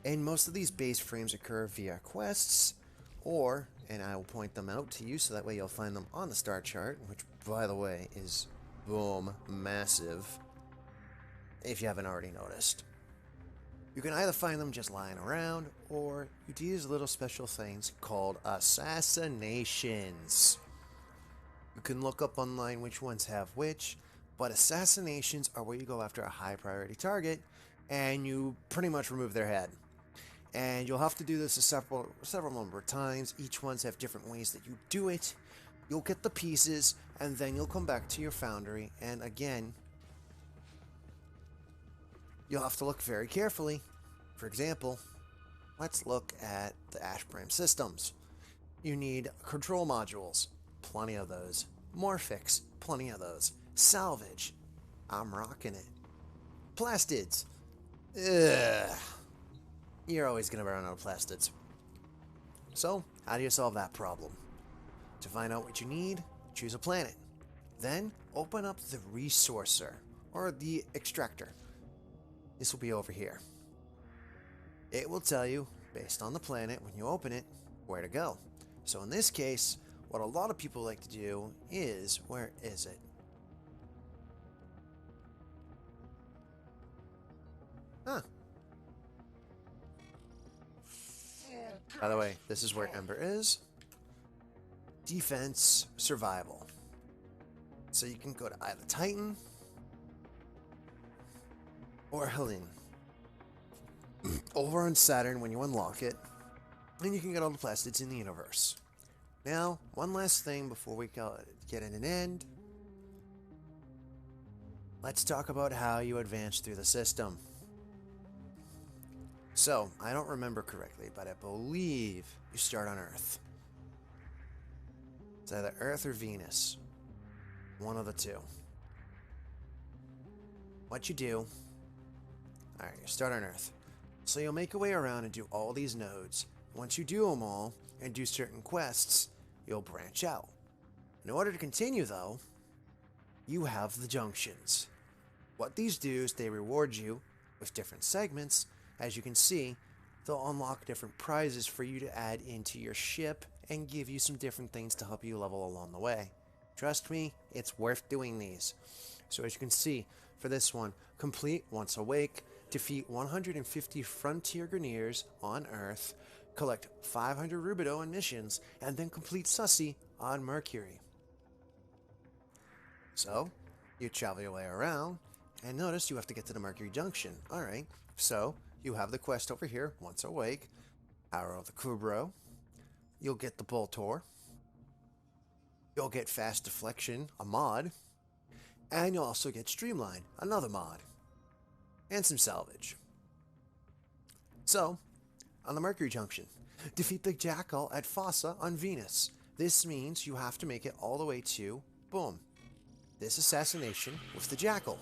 And most of these base frames occur via quests, or, and I will point them out to you so that way you'll find them on the star chart, which, by the way, is, boom, massive, if you haven't already noticed. You can either find them just lying around, or you do these little special things called assassinations. You can look up online which ones have which, but assassinations are where you go after a high priority target and you pretty much remove their head. And you'll have to do this several number of times. Each ones have different ways that you do it. You'll get the pieces and then you'll come back to your foundry, and again, you'll have to look very carefully. For example, let's look at the Ash Prime systems. You need control modules. Plenty of those. Morphics, plenty of those. Salvage, I'm rocking it. Plastids, ugh. You're always gonna run out of plastids. So, how do you solve that problem? To find out what you need, choose a planet. Then, open up the resourcer, or the extractor. This will be over here. It will tell you, based on the planet, when you open it, where to go. So in this case, what a lot of people like to do is, where is it? Huh. By the way, this is where Ember is. Defense, survival. So you can go to either Titan or Helene. Over on Saturn when you unlock it, and you can get all the plastids in the universe. Now, one last thing before we get in an end. Let's talk about how you advance through the system. So, I don't remember correctly, but I believe you start on Earth. It's either Earth or Venus. One of the two. What you do... Alright, you start on Earth. So you'll make your way around and do all these nodes. Once you do them all, and do certain quests, you'll branch out. In order to continue, though, you have the junctions. What these do is they reward you with different segments. As you can see, they'll unlock different prizes for you to add into your ship and give you some different things to help you level along the way. Trust me, it's worth doing these. So as you can see, for this one, complete Once Awake, defeat 150 Frontier Grineers on Earth, collect 500 Rubido in missions, and then complete Sussy on Mercury. So, you travel your way around, and notice you have to get to the Mercury Junction. Alright, so you have the quest over here, Once Awake, Arrow of the Kubro. You'll get the Boltor. You'll get Fast Deflection, a mod. And you'll also get Streamline, another mod. And some salvage. So, on the Mercury Junction, defeat the Jackal at Fossa on Venus. This means you have to make it all the way to, boom, this assassination with the Jackal.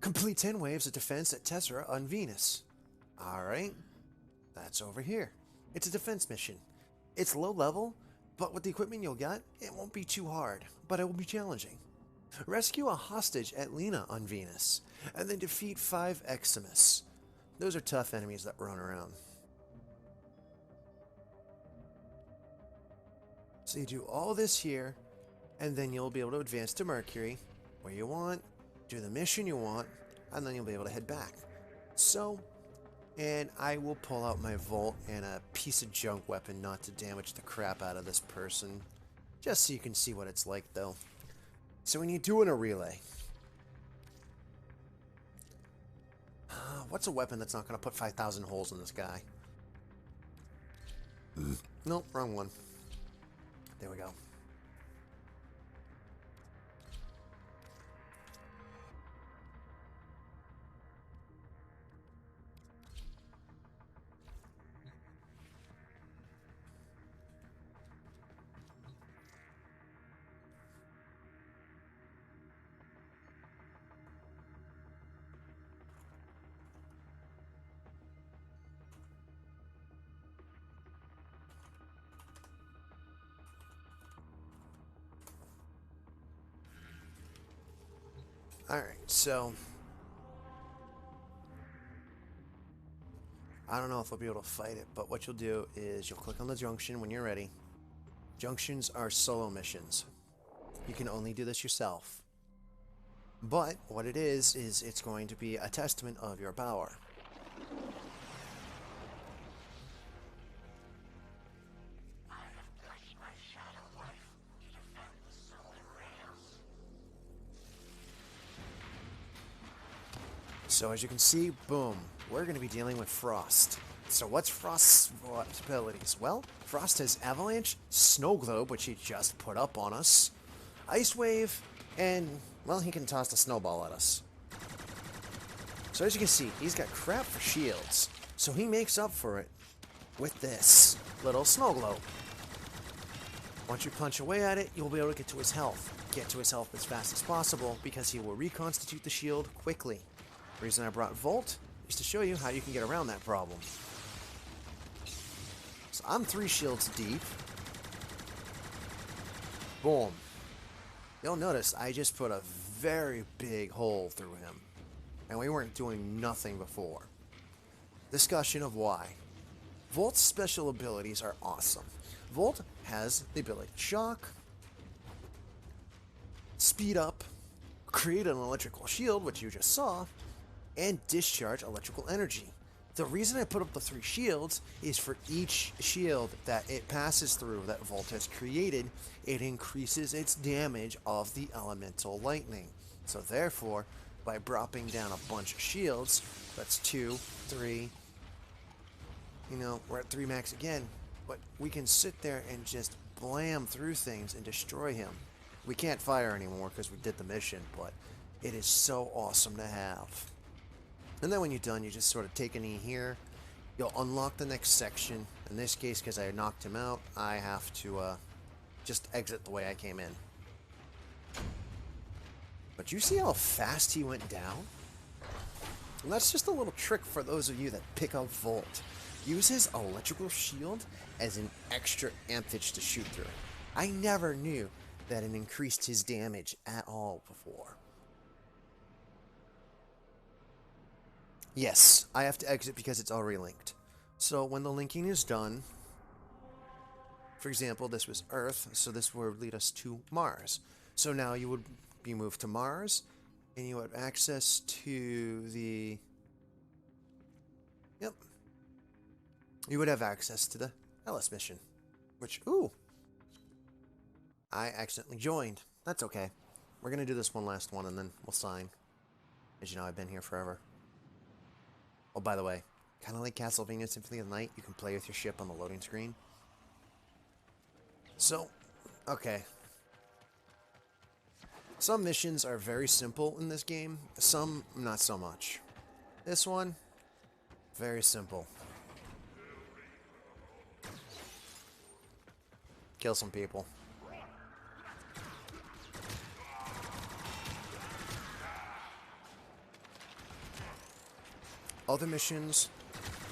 Complete 10 waves of defense at Tessera on Venus. Alright, that's over here. It's a defense mission. It's low level, but with the equipment you'll get, it won't be too hard, but it will be challenging. Rescue a hostage at Lena on Venus, and then defeat 5 Eximus. Those are tough enemies that run around. So you do all this here, and then you'll be able to advance to Mercury, where you want, do the mission you want, and then you'll be able to head back. So, and I will pull out my Volt and a piece of junk weapon not to damage the crap out of this person, just so you can see what it's like though. So when you're doing a relay, what's a weapon that's not going to put 5,000 holes in this guy? Nope, wrong one. There we go. Alright, so I don't know if I'll be able to fight it, but what you'll do is you'll click on the junction when you're ready. Junctions are solo missions. You can only do this yourself. But what it is it's going to be a testament of your power. So as you can see, boom, we're going to be dealing with Frost. So what's Frost's abilities? Well, Frost has Avalanche, Snow Globe, which he just put up on us, Ice Wave, and, well, he can toss a snowball at us. So as you can see, he's got crap for shields, so he makes up for it with this little Snow Globe. Once you punch away at it, you'll be able to get to his health. Get to his health as fast as possible, because he will reconstitute the shield quickly. The reason I brought Volt is to show you how you can get around that problem. So I'm 3 shields deep. Boom. You'll notice I just put a very big hole through him. And we weren't doing nothing before. Discussion of why. Volt's special abilities are awesome. Volt has the ability to shock, speed up, create an electrical shield, which you just saw, and discharge electrical energy. The reason I put up the 3 shields is for each shield that it passes through that Volt has created, it increases its damage of the elemental lightning. So therefore, by dropping down a bunch of shields, that's 2, 3, you know, we're at 3 max again, but we can sit there and just blam through things and destroy him. We can't fire anymore because we did the mission, but it is so awesome to have. And then when you're done, you just sort of take a knee here. You'll unlock the next section. In this case, because I knocked him out, I have to just exit the way I came in. But you see how fast he went down? And that's just a little trick for those of you that pick up Volt. Use his electrical shield as an extra ampage to shoot through. I never knew that it increased his damage at all before. Yes, I have to exit because it's already linked. So when the linking is done, for example, this was Earth, so this would lead us to Mars. So now you would be moved to Mars, and you have access to the... Yep. You would have access to the Ellis mission, which, ooh, I accidentally joined. That's okay. We're going to do this one last one, and then we'll sign. As you know, I've been here forever. Oh, by the way, kind of like Castlevania Symphony of the Night, you can play with your ship on the loading screen. So, okay. Some missions are very simple in this game, some not so much. This one, very simple. Kill some people. Other missions,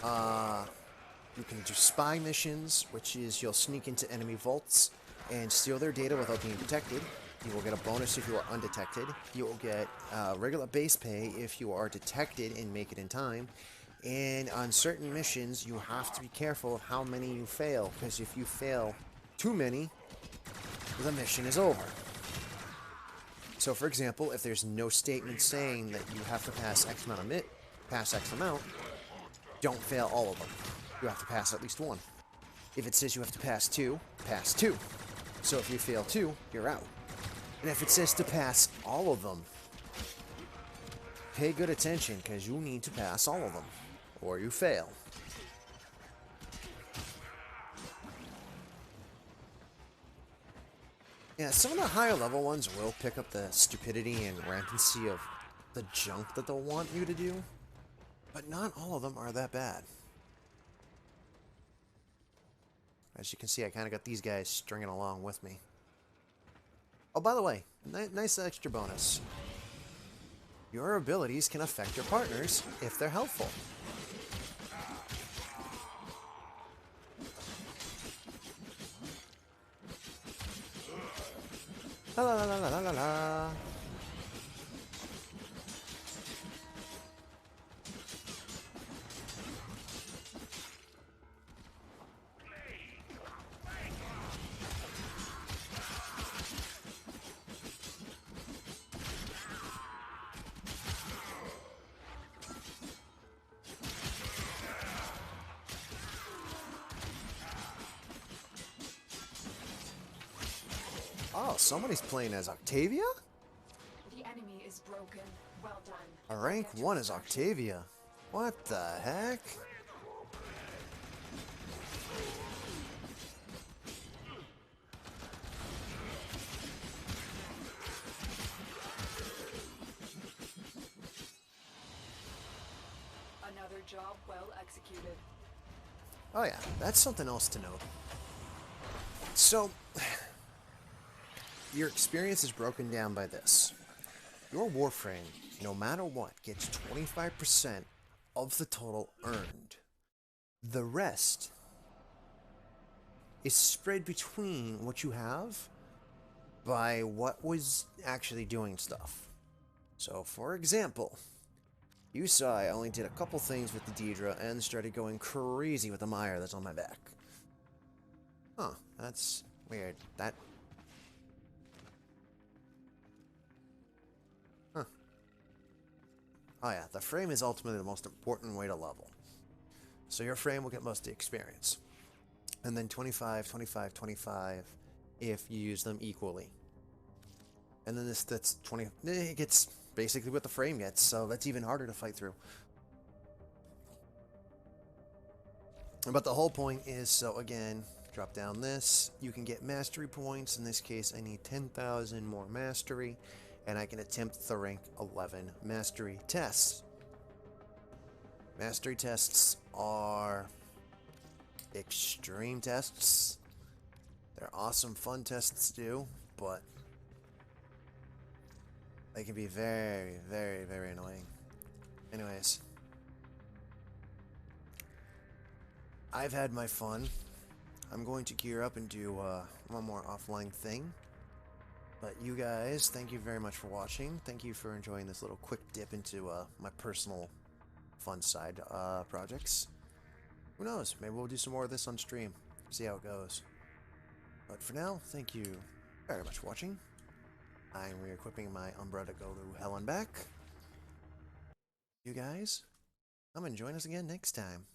you can do spy missions, which is you'll sneak into enemy vaults and steal their data without being detected. You will get a bonus if you are undetected. You will get regular base pay if you are detected and make it in time. And on certain missions, you have to be careful of how many you fail, because if you fail too many, the mission is over. So, for example, if there's no statement saying that you have to pass X amount, don't fail all of them. You have to pass at least one. If it says you have to pass 2, pass 2. So if you fail 2, you're out. And if it says to pass all of them, pay good attention, because you need to pass all of them, or you fail. Yeah, some of the higher level ones will pick up the stupidity and rampancy of the junk that they'll want you to do, but not all of them are that bad. As you can see, I kind of got these guys stringing along with me. Oh, by the way, nice extra bonus. Your abilities can affect your partners if they're helpful. La la la la la la la. Oh, somebody's playing as Octavia? The enemy is broken. Well done. A rank 1 is Octavia. What the heck? Another job well executed. Oh yeah, that's something else to note. So, your experience is broken down by this. Your Warframe, no matter what, gets 25% of the total earned. The rest is spread between what you have by what was actually doing stuff. So, for example, you saw I only did a couple things with the Deidre and started going crazy with the Mire that's on my back. Huh, that's weird. Huh. Oh yeah, the frame is ultimately the most important way to level. So your frame will get most of the experience. And then 25, 25, 25 if you use them equally. And then that's 20. It gets basically what the frame gets, so that's even harder to fight through. But the whole point is, so again, drop down this. You can get mastery points. In this case, I need 10,000 more mastery, and I can attempt the rank 11 mastery tests. Mastery tests are extreme tests. They're awesome, fun tests to do, but they can be very, very, very annoying. Anyways, I've had my fun. I'm going to gear up and do one more offline thing. But you guys, thank you very much for watching. Thank you for enjoying this little quick dip into my personal fun side projects. Who knows? Maybe we'll do some more of this on stream. See how it goes. But for now, thank you very much for watching. I'm re-equipping my Umbra to go to hell and back. You guys, come and join us again next time.